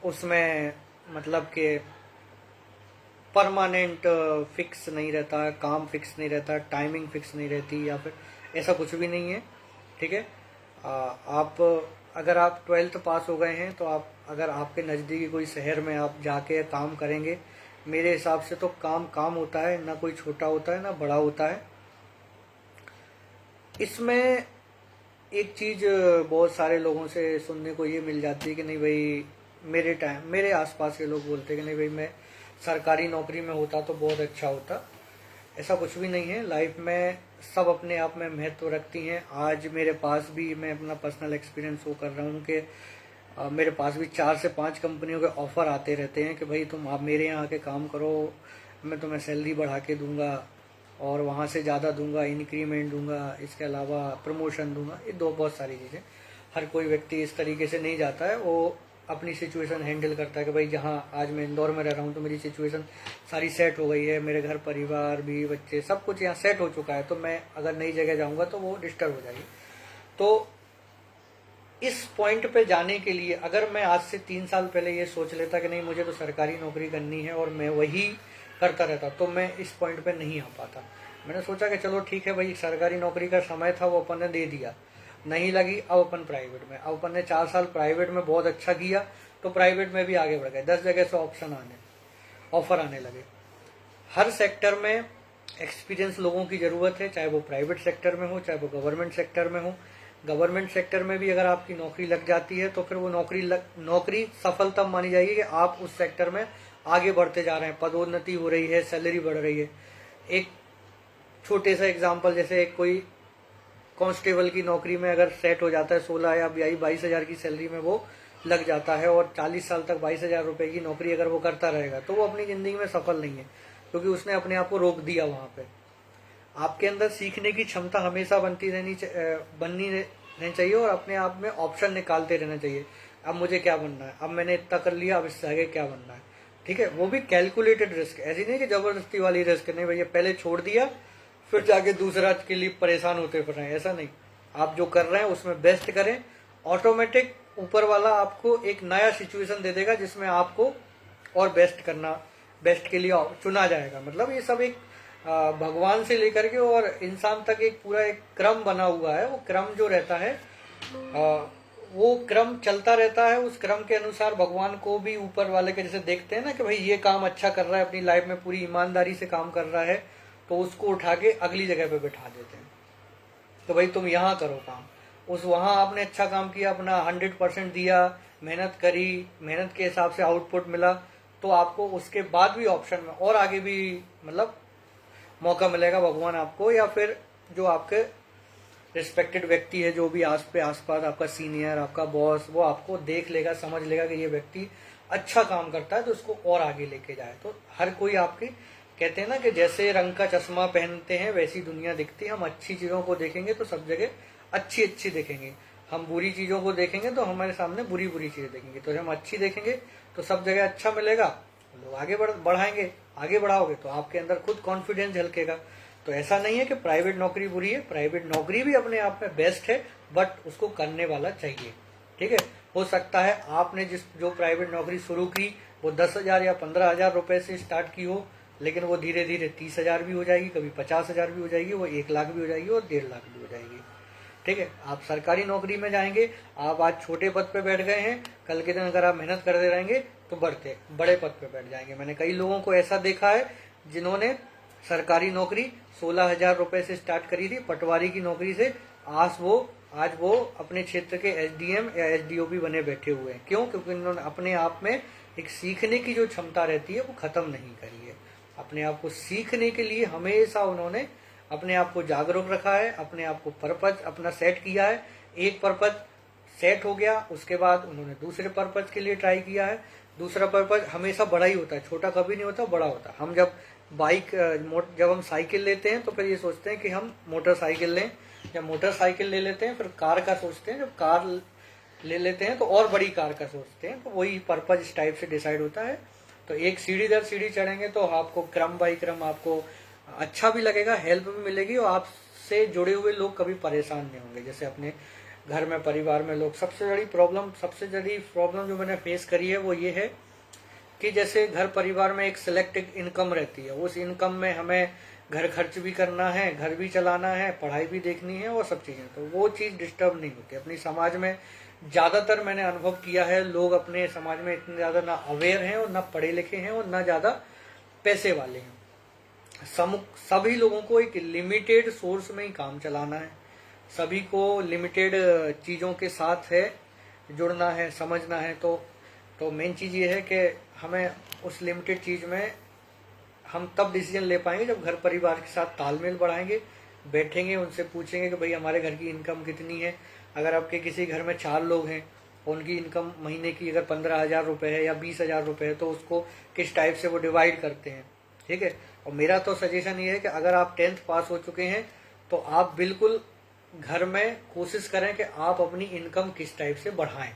Speaker 1: उसमें मतलब कि परमानेंट फिक्स नहीं रहता, काम फिक्स नहीं रहता, टाइमिंग फिक्स नहीं रहती, या फिर ऐसा कुछ भी नहीं है, ठीक है। आप अगर आप 12th पास हो गए हैं तो आप अगर आपके नज़दीकी कोई शहर में आप जाके काम करेंगे, मेरे हिसाब से तो काम काम होता है, ना कोई छोटा होता है ना बड़ा होता है। इसमें एक चीज़ बहुत सारे लोगों से सुनने को ये मिल जाती है कि नहीं भाई, मेरे आसपास के लोग बोलते हैं कि नहीं भाई, मैं सरकारी नौकरी में होता तो बहुत अच्छा होता। ऐसा कुछ भी नहीं है। लाइफ में सब अपने आप में महत्व रखती हैं। आज मेरे पास भी, मैं अपना पर्सनल एक्सपीरियंस वो कर रहा हूँ कि मेरे पास भी 4 से 5 कंपनियों के ऑफ़र आते रहते हैं कि भाई तुम आप मेरे यहाँ आके काम करो, मैं तुम्हें सैलरी बढ़ा के दूंगा और वहाँ से ज़्यादा दूंगा, इंक्रीमेंट दूंगा, इसके अलावा प्रमोशन दूंगा। ये बहुत सारी चीज़ें। हर कोई व्यक्ति इस तरीके से नहीं जाता है, वो अपनी सिचुएशन हैंडल करता है कि भाई जहाँ आज मैं इंदौर में रह रहा हूँ तो मेरी सिचुएशन सारी सेट हो गई है, मेरे घर परिवार भी, बच्चे, सब कुछ यहाँ सेट हो चुका है, तो मैं अगर नई जगह जाऊँगा तो वो डिस्टर्ब हो जाएगी। तो इस पॉइंट पे जाने के लिए अगर मैं आज से 3 साल पहले ये सोच लेता कि नहीं मुझे तो सरकारी नौकरी करनी है और मैं वही करता रहता, तो मैं इस पॉइंट पे नहीं आ पाता। मैंने सोचा कि चलो ठीक है भाई, सरकारी नौकरी का समय था वो अपन ने दे दिया, नहीं लगी, अब अपन प्राइवेट में, अब अपन ने 4 साल प्राइवेट में बहुत अच्छा किया तो प्राइवेट में भी आगे बढ़ गए, 10 जगह से ऑफर आने लगे। हर सेक्टर में एक्सपीरियंस लोगों की ज़रूरत है, चाहे वो प्राइवेट सेक्टर में हो चाहे वो गवर्नमेंट सेक्टर में हो। गवर्नमेंट सेक्टर में भी अगर आपकी नौकरी लग जाती है तो फिर वो नौकरी सफल तब मानी जाएगी कि आप उस सेक्टर में आगे बढ़ते जा रहे हैं, पदोन्नति हो रही है, सैलरी बढ़ रही है। एक छोटे सा एग्जांपल, जैसे कोई कांस्टेबल की नौकरी में अगर सेट हो जाता है, 16 या 22 हज़ार की सैलरी में वो लग जाता है और 40 साल तक 22 हज़ार रुपये की नौकरी अगर वो करता रहेगा तो वो अपनी ज़िंदगी में सफल नहीं है, क्योंकि उसने अपने आप को रोक दिया वहाँ पे। आपके अंदर सीखने की क्षमता हमेशा बननी रहनी चाहिए और अपने आप में ऑप्शन निकालते रहना चाहिए। अब मुझे क्या बनना है, अब मैंने इतना कर लिया, अब इससे आगे क्या बनना है, ठीक है। वो भी कैलकुलेटेड रिस्क, ऐसी नहीं कि जबरदस्ती वाली रिस्क, नहीं भैया पहले छोड़ दिया फिर जाके दूसरा के लिए परेशान होते फिर रहे हैं, ऐसा नहीं। आप जो कर रहे हैं उसमें बेस्ट करें, ऑटोमेटिक ऊपर वाला आपको एक नया सिचुएशन दे देगा जिसमें आपको और बेस्ट के लिए चुना जाएगा। मतलब ये सब एक भगवान से लेकर के और इंसान तक एक पूरा एक क्रम बना हुआ है। वो क्रम जो रहता है वो क्रम चलता रहता है, उस क्रम के अनुसार भगवान को भी ऊपर वाले के जैसे देखते हैं ना कि भाई ये काम अच्छा कर रहा है, अपनी लाइफ में पूरी ईमानदारी से काम कर रहा है, तो उसको उठा के अगली जगह पे बैठा देते हैं। तो भाई तुम यहाँ करो काम, वहाँ आपने अच्छा काम किया, अपना 100% दिया, मेहनत करी, मेहनत के हिसाब से आउटपुट मिला, तो आपको उसके बाद भी ऑप्शन में और आगे भी मतलब मौका मिलेगा भगवान आपको, या फिर जो आपके रिस्पेक्टेड व्यक्ति है, जो भी आसपास आपका सीनियर, आपका बॉस, वो आपको देख लेगा, समझ लेगा कि ये व्यक्ति अच्छा काम करता है तो उसको और आगे लेके जाए। तो हर कोई आपकी, कहते हैं ना कि जैसे रंग का चश्मा पहनते हैं वैसी दुनिया दिखती है। हम अच्छी चीजों को देखेंगे तो सब जगह अच्छी अच्छी देखेंगे, हम बुरी चीजों को देखेंगे तो हमारे सामने बुरी बुरी चीजें देखेंगे। तो हम अच्छी देखेंगे तो सब जगह अच्छा मिलेगा, लोग आगे बढ़ाएंगे, आगे बढ़ाओगे तो आपके अंदर खुद कॉन्फिडेंस झलकेगा। तो ऐसा नहीं है कि प्राइवेट नौकरी बुरी है, प्राइवेट नौकरी भी अपने आप में बेस्ट है, बट उसको करने वाला चाहिए। ठीक है, हो सकता है आपने जो प्राइवेट नौकरी शुरू की वो 10,000 या 15,000 रुपए से स्टार्ट की हो, लेकिन वो धीरे धीरे 30,000 भी हो जाएगी, कभी 50,000 भी हो जाएगी, वो 1 लाख भी हो जाएगी और 1.5 लाख भी हो जाएगी। ठीक है, आप सरकारी नौकरी में जाएंगे, आप आज छोटे पद पे बैठ गए हैं, कल के दिन अगर आप मेहनत करते रहेंगे तो बड़े पद पे बैठ जाएंगे। मैंने कई लोगों को ऐसा देखा है जिन्होंने सरकारी नौकरी 16,000 रुपए से स्टार्ट करी थी, पटवारी की नौकरी से, आज वो अपने क्षेत्र के एसडीएम या एसडीओ बने बैठे हुए हैं। क्यों? क्योंकि उन्होंने अपने आप में एक सीखने की जो क्षमता रहती है वो खत्म नहीं करी है। अपने आप को सीखने के लिए हमेशा उन्होंने अपने आप को जागरूक रखा है, अपने आप को पर्पज अपना सेट किया है। एक पर्पज सेट हो गया, उसके बाद उन्होंने दूसरे पर्पज के लिए ट्राई किया है। दूसरा पर्पज हमेशा बड़ा ही होता है, छोटा कभी नहीं होता, बड़ा होता है। हम जब हम साइकिल लेते हैं तो फिर ये सोचते हैं कि हम मोटरसाइकिल लें, जब मोटरसाइकिल ले लेते हैं फिर कार का सोचते हैं, जब कार ले लेते हैं तो और बड़ी कार का सोचते हैं। तो वही पर्पज इस टाइप से डिसाइड होता है। तो एक सीढ़ी दर सीढ़ी चढ़ेंगे तो आपको क्रम बाई क्रम आपको अच्छा भी लगेगा, हेल्प भी मिलेगी, और आपसे जुड़े हुए लोग कभी परेशान नहीं होंगे। जैसे अपने घर में, परिवार में लोग, सबसे बड़ी प्रॉब्लम जो मैंने फेस करी है वो ये है कि जैसे घर परिवार में एक सिलेक्टेड इनकम रहती है, उस इनकम में हमें घर खर्च भी करना है, घर भी चलाना है, पढ़ाई भी देखनी है और सब चीजें, तो वो चीज डिस्टर्ब नहीं होती। अपनी समाज में ज्यादातर मैंने अनुभव किया है, लोग अपने समाज में इतने ज्यादा ना अवेयर हैं और ना पढ़े लिखे हैं और ना ज्यादा पैसे वाले हैं। सभी लोगों को एक लिमिटेड सोर्स में ही काम चलाना है, सभी को लिमिटेड चीजों के साथ है जुड़ना है, समझना है। तो मेन चीज ये है कि हमें उस लिमिटेड चीज में हम तब डिसीजन ले पाएंगे जब घर परिवार के साथ तालमेल बढ़ाएंगे, बैठेंगे, उनसे पूछेंगे कि भाई हमारे घर की इनकम कितनी है। अगर आपके किसी घर में 4 लोग हैं, उनकी इनकम महीने की अगर 15,000 रुपए है या 20,000 रुपए है, तो उसको किस टाइप से वो डिवाइड करते हैं। ठीक है, और मेरा तो सजेशन ये है कि अगर आप 10th पास हो चुके हैं तो आप बिल्कुल घर में कोशिश करें कि आप अपनी इनकम किस टाइप से बढ़ाएं।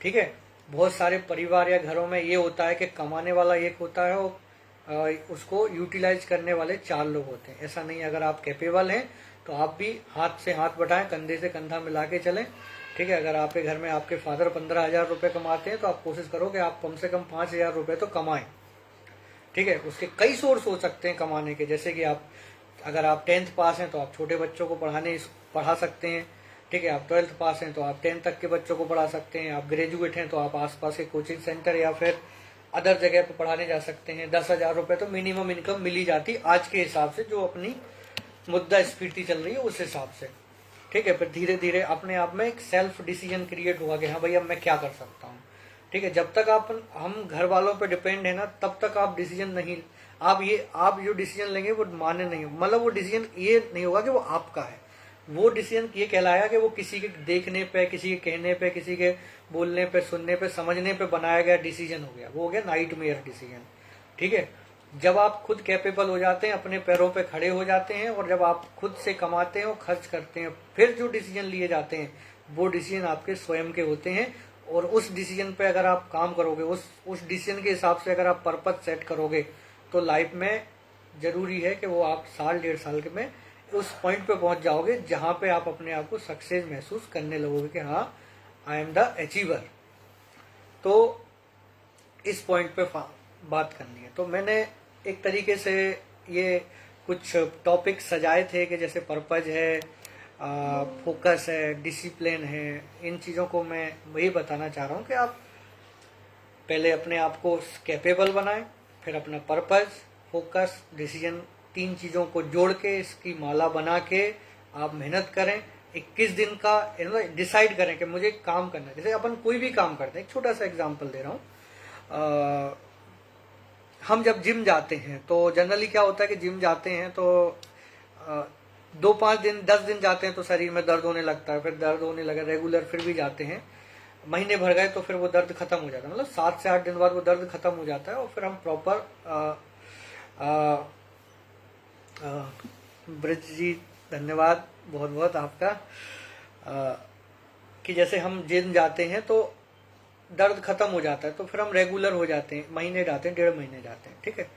Speaker 1: ठीक है, बहुत सारे परिवार या घरों में ये होता है कि कमाने वाला एक होता है और उसको यूटिलाइज करने वाले 4 लोग होते हैं। ऐसा नहीं, अगर आप कैपेबल हैं तो आप भी हाथ से हाथ बटाएं, कंधे से कंधा मिला के चलें। ठीक है, अगर आपके घर में आपके फादर 15,000 रुपए कमाते हैं तो आप कोशिश करो कि आप कम से कम 5,000 रुपए तो कमाएं। ठीक है, उसके कई सोर्स हो सकते हैं कमाने के, जैसे कि अगर आप 10th पास हैं तो आप छोटे बच्चों को पढ़ा सकते हैं। ठीक है, आप 12th पास हैं तो आप 10th तक के बच्चों को पढ़ा सकते हैं। आप ग्रेजुएट हैं तो आप आसपास के कोचिंग सेंटर या फिर अदर जगह पर पढ़ाने जा सकते हैं। 10,000 रुपए तो मिनिमम इनकम मिल ही जाती आज के हिसाब से, जो अपनी मुद्रा स्फीति चल रही है उस हिसाब से। ठीक है, फिर धीरे धीरे अपने आप में एक सेल्फ डिसीजन क्रिएट हुआ कि हाँ भाई अब मैं क्या कर सकता हूँ। ठीक है, जब तक हम घर वालों पे डिपेंड है ना, तब तक आप डिसीजन नहीं, आप जो डिसीजन लेंगे वो माने नहीं, मतलब वो डिसीजन ये नहीं होगा कि वो आपका है, वो डिसीजन ये कहलाया कि वो किसी के देखने पे, किसी के कहने पे, किसी के बोलने पे, सुनने पे, समझने पे बनाया गया डिसीजन हो गया, वो हो गया नाइटमेयर डिसीजन। ठीक है, जब आप खुद कैपेबल हो जाते हैं, अपने पैरों पे खड़े हो जाते हैं, और जब आप खुद से कमाते हैं और खर्च करते हैं, फिर जो डिसीजन लिए जाते हैं वो डिसीजन आपके स्वयं के होते हैं। और उस डिसीजन पे अगर आप काम करोगे, उस डिसीजन के हिसाब से अगर आप पर्पज सेट करोगे, तो लाइफ में जरूरी है कि वो आप 1.5 साल में उस पॉइंट पे पहुंच जाओगे जहां पे आप अपने आप को सक्सेस महसूस करने लगोगे कि हाँ आई एम द अचीवर। तो इस पॉइंट पे बात करनी है। तो मैंने एक तरीके से ये कुछ टॉपिक सजाए थे कि जैसे पर्पज है, फोकस है, डिसिप्लिन है, इन चीज़ों को मैं वही बताना चाह रहा हूँ कि आप पहले अपने आप को कैपेबल बनाएं, फिर अपना पर्पज, फोकस, डिसीजन, 3 चीज़ों को जोड़ के इसकी माला बना के आप मेहनत करें। 21 दिन का डिसाइड करें कि मुझे काम करना है। जैसे अपन कोई भी काम करते हैं, एक छोटा सा एग्जांपल दे रहा हूँ, हम जब जिम जाते हैं तो जनरली क्या होता है कि जिम जाते हैं तो 2-5 दिन 10 दिन जाते हैं तो शरीर में दर्द होने लगता है, फिर दर्द होने लगा, रेगुलर फिर भी जाते हैं, महीने भर गए तो फिर वो दर्द खत्म हो जाता है, मतलब 7 से 8 दिन बाद वो दर्द खत्म हो जाता है और फिर हम प्रॉपर ब्रिज जी धन्यवाद बहुत बहुत आपका, कि जैसे हम जिम जाते हैं तो दर्द खत्म हो जाता है तो फिर हम रेगुलर हो जाते हैं, महीने जाते हैं, 1.5 महीने जाते हैं, ठीक है।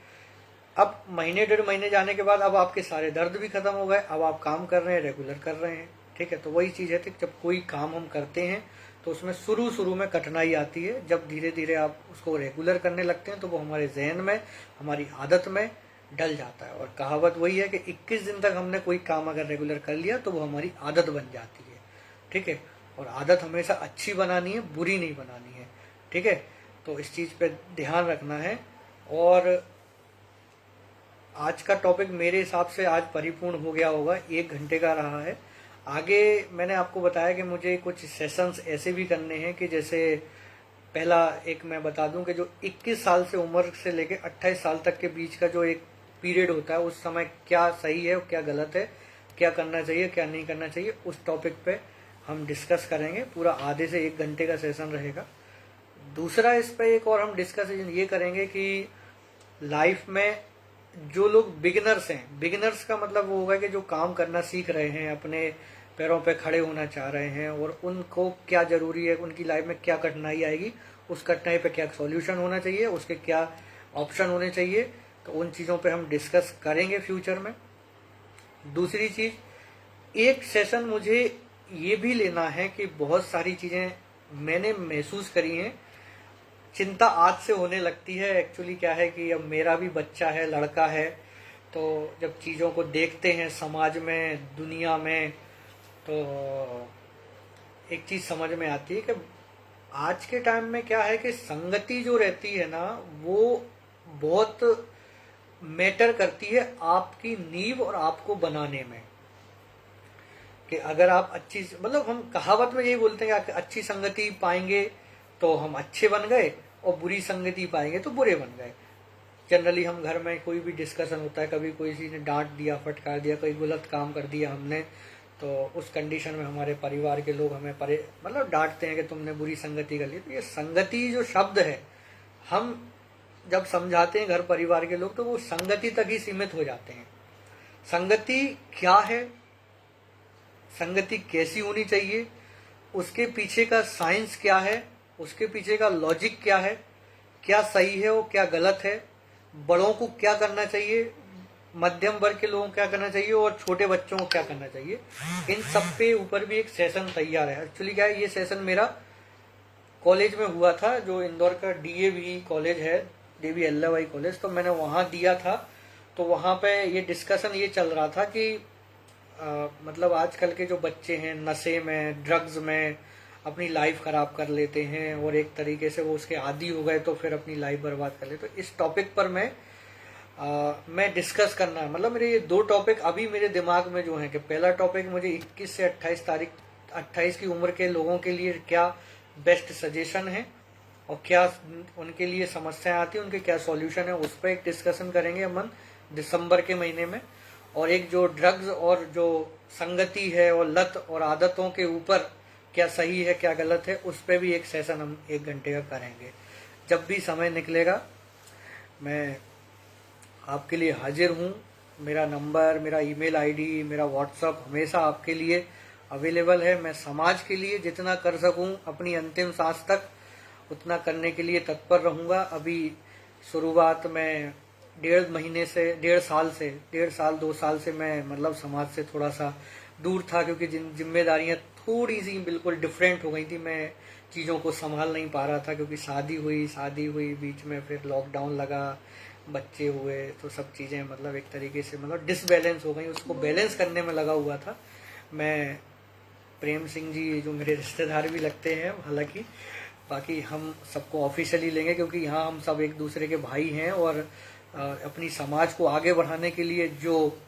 Speaker 1: अब महीने 1.5 महीने जाने के बाद अब आपके सारे दर्द भी खत्म हो गए, अब आप काम कर रहे हैं, रेगुलर कर रहे हैं, ठीक है। तो वही चीज है कि जब कोई काम हम करते हैं तो उसमें शुरू शुरू में कठिनाई आती है, जब धीरे धीरे आप उसको रेगुलर करने लगते हैं तो वो हमारे जहन में, हमारी आदत में डल जाता है। और कहावत वही है कि 21 दिन तक हमने कोई काम अगर रेगुलर कर लिया तो वो हमारी आदत बन जाती है, ठीक है। और आदत हमेशा अच्छी बनानी है, बुरी नहीं बनानी है, ठीक है। तो इस चीज पे ध्यान रखना है। और आज का टॉपिक मेरे हिसाब से आज परिपूर्ण हो गया होगा, 1 घंटे का रहा है। आगे मैंने आपको बताया कि मुझे कुछ सेशंस ऐसे भी करने हैं कि जैसे पहला एक मैं बता दूं कि जो 21 साल से उम्र से लेकर 28 साल तक के बीच का जो एक पीरियड होता है उस समय क्या सही है और क्या गलत है, क्या करना चाहिए क्या नहीं करना चाहिए, उस टॉपिक पे हम डिस्कस करेंगे। पूरा आधे से 1 घंटे का सेशन रहेगा। दूसरा इस पे एक और हम डिस्कशन ये करेंगे कि लाइफ में जो लोग बिगिनर्स हैं, बिगिनर्स का मतलब वो होगा कि जो काम करना सीख रहे हैं, अपने पैरों पे खड़े होना चाह रहे हैं और उनको क्या जरूरी है, उनकी लाइफ में क्या कठिनाई आएगी, उस कठिनाई पे क्या सॉल्यूशन होना चाहिए, उसके क्या ऑप्शन होने चाहिए, तो उन चीज़ों पे हम डिस्कस करेंगे फ्यूचर में। दूसरी चीज, एक सेशन मुझे ये भी लेना है कि बहुत सारी चीजें मैंने महसूस करी हैं, चिंता आज से होने लगती है। एक्चुअली क्या है कि अब मेरा भी बच्चा है, लड़का है, तो जब चीज़ों को देखते हैं समाज में, दुनिया में, तो एक चीज़ समझ में आती है कि आज के टाइम में क्या है कि संगति जो रहती है ना वो बहुत मैटर करती है आपकी नींव और आपको बनाने में। कि अगर आप अच्छी, मतलब हम कहावत में यही बोलते हैं कि अच्छी संगति पाएंगे तो हम अच्छे बन गए और बुरी संगति पाएंगे तो बुरे बन गए। जनरली हम घर में कोई भी डिस्कशन होता है, कभी कोई किसी ने डांट दिया, फटकार दिया, कोई गलत काम कर दिया हमने, तो उस कंडीशन में हमारे परिवार के लोग हमें मतलब डांटते हैं कि तुमने बुरी संगति कर ली। तो ये संगति जो शब्द है, हम जब समझाते हैं घर परिवार के लोग तो वो संगति तक ही सीमित हो जाते हैं। संगति क्या है, संगति कैसी होनी चाहिए, उसके पीछे का साइंस क्या है, उसके पीछे का लॉजिक क्या है, क्या सही है और क्या गलत है, बड़ों को क्या करना चाहिए, मध्यम वर्ग के लोगों को क्या करना चाहिए और छोटे बच्चों को क्या करना चाहिए, इन सब पे ऊपर भी एक सेशन तैयार है। एक्चुअली क्या है, ये सेशन मेरा कॉलेज में हुआ था, जो इंदौर का DAV कॉलेज है, देवी अल्लाबाई कॉलेज, तो मैंने वहाँ दिया था। तो वहाँ पे ये डिस्कशन ये चल रहा था कि मतलब आजकल के जो बच्चे हैं नशे में, ड्रग्स में अपनी लाइफ खराब कर लेते हैं और एक तरीके से वो उसके आदी हो गए तो फिर अपनी लाइफ बर्बाद कर लेते। तो इस टॉपिक पर मैं डिस्कस करना है, मतलब मेरे ये 2 टॉपिक अभी मेरे दिमाग में जो है कि पहला टॉपिक मुझे 21 से 28 की उम्र के लोगों के लिए क्या बेस्ट सजेशन है और क्या उनके लिए समस्याएं आती है, उनके क्या सॉल्यूशन है, उस पर एक डिस्कशन करेंगे अपन दिसंबर के महीने में। और एक जो ड्रग्स और जो संगति है और लत और आदतों के ऊपर क्या सही है क्या गलत है, उस पर भी एक सेशन हम 1 घंटे का करेंगे। जब भी समय निकलेगा मैं आपके लिए हाजिर हूँ। मेरा नंबर, मेरा ईमेल आईडी, मेरा व्हाट्सअप हमेशा आपके लिए अवेलेबल है। मैं समाज के लिए जितना कर सकूँ अपनी अंतिम सांस तक उतना करने के लिए तत्पर रहूँगा। अभी शुरुआत में 1.5 साल 2 साल से मैं मतलब समाज से थोड़ा सा दूर था, क्योंकि जिम्मेदारियां थोड़ी सी बिल्कुल डिफरेंट हो गई थी। मैं चीज़ों को संभाल नहीं पा रहा था क्योंकि शादी हुई बीच में, फिर लॉकडाउन लगा, बच्चे हुए, तो सब चीज़ें मतलब एक तरीके से मतलब डिसबैलेंस हो गई। उसको बैलेंस करने में लगा हुआ था मैं। प्रेम सिंह जी जो मेरे रिश्तेदार भी लगते हैं, हालांकि बाकी हम सबको ऑफिशियली लेंगे क्योंकि यहाँ हम सब एक दूसरे के भाई हैं। और अपनी समाज को आगे बढ़ाने के लिए जो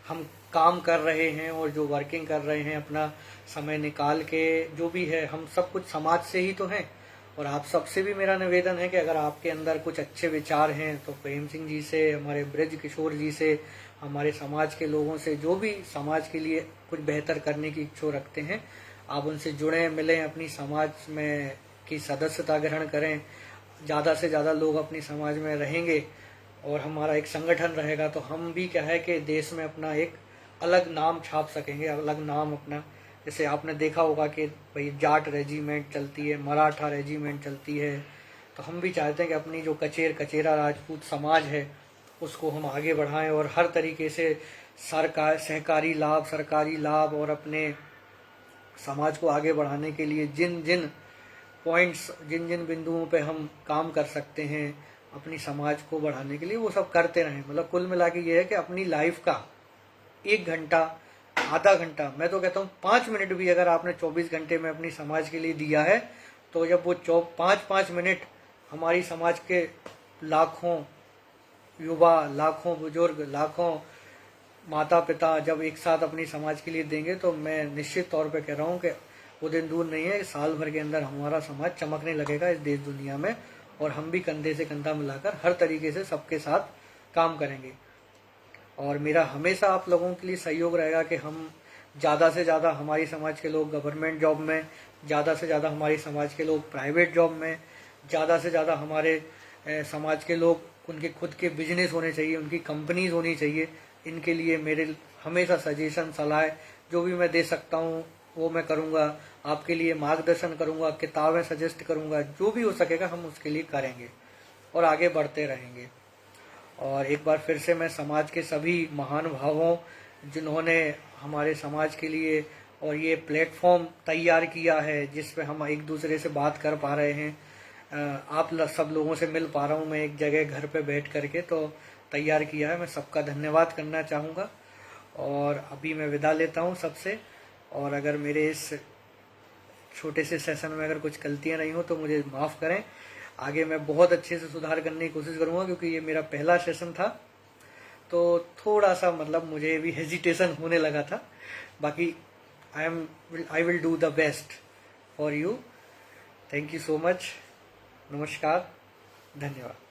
Speaker 1: हम काम कर रहे हैं और जो वर्किंग कर रहे हैं अपना समय निकाल के, जो भी है हम सब कुछ समाज से ही तो हैं। और आप सबसे भी मेरा निवेदन है कि अगर आपके अंदर कुछ अच्छे विचार हैं तो प्रेम सिंह जी से, हमारे ब्रज किशोर जी से, हमारे समाज के लोगों से, जो भी समाज के लिए कुछ बेहतर करने की इच्छा रखते हैं, आप उनसे जुड़ें, मिलें, अपनी समाज में की सदस्यता ग्रहण करें। ज़्यादा से ज़्यादा लोग अपनी समाज में रहेंगे और हमारा एक संगठन रहेगा तो हम भी क्या है कि देश में अपना एक अलग नाम छाप सकेंगे, अलग नाम अपना। जैसे आपने देखा होगा कि भाई जाट रेजिमेंट चलती है, मराठा रेजिमेंट चलती है, तो हम भी चाहते हैं कि अपनी जो कचेरा राजपूत समाज है उसको हम आगे बढ़ाएं और हर तरीके से सरकारी लाभ और अपने समाज को आगे बढ़ाने के लिए जिन जिन पॉइंट्स, जिन जिन बिंदुओं पे हम काम कर सकते हैं अपनी समाज को बढ़ाने के लिए, वो सब करते रहें। मतलब कुल मिला के ये है कि अपनी लाइफ का 1 घंटा, आधा घंटा, मैं तो कहता हूँ 5 मिनट भी अगर आपने 24 घंटे में अपनी समाज के लिए दिया है, तो जब वो 5-5 मिनट हमारी समाज के लाखों युवा, लाखों बुजुर्ग, लाखों माता पिता जब एक साथ अपनी समाज के लिए देंगे, तो मैं निश्चित तौर पे कह रहा हूँ कि वो दिन दूर नहीं है, साल भर के अंदर हमारा समाज चमकने लगेगा इस देश दुनिया में, और हम भी कंधे से कंधा मिलाकर हर तरीके से सबके साथ काम करेंगे। और मेरा हमेशा आप लोगों के लिए सहयोग रहेगा कि हम ज़्यादा से ज़्यादा हमारी समाज के लोग गवर्नमेंट जॉब में, ज़्यादा से ज़्यादा हमारी समाज के लोग प्राइवेट जॉब में, ज़्यादा से ज़्यादा हमारे समाज के लोग, उनके खुद के बिजनेस होने चाहिए, उनकी कंपनीज होनी चाहिए। इनके लिए मेरे हमेशा सजेशन, सलाह जो भी मैं दे सकता हूँ वो मैं करूँगा। आपके लिए मार्गदर्शन करूँगा, किताबें सजेस्ट करूँगा, जो भी हो सकेगा हम उसके लिए करेंगे और आगे बढ़ते रहेंगे। और एक बार फिर से मैं समाज के सभी महानुभावों जिन्होंने हमारे समाज के लिए और ये प्लेटफॉर्म तैयार किया है जिस पे हम एक दूसरे से बात कर पा रहे हैं, आप सब लोगों से मिल पा रहा हूँ मैं एक जगह घर पे बैठ करके, तो तैयार किया है, मैं सबका धन्यवाद करना चाहूँगा। और अभी मैं विदा लेता हूँ सबसे, और अगर मेरे इस छोटे से सेशन में अगर कुछ गलतियाँ नहीं हो तो मुझे माफ़ करें। आगे मैं बहुत अच्छे से सुधार करने की कोशिश करूँगा, क्योंकि ये मेरा पहला सेशन था तो थोड़ा सा मतलब मुझे भी हेजिटेशन होने लगा था। बाकी I will do the best for you. Thank you so much. नमस्कार, धन्यवाद।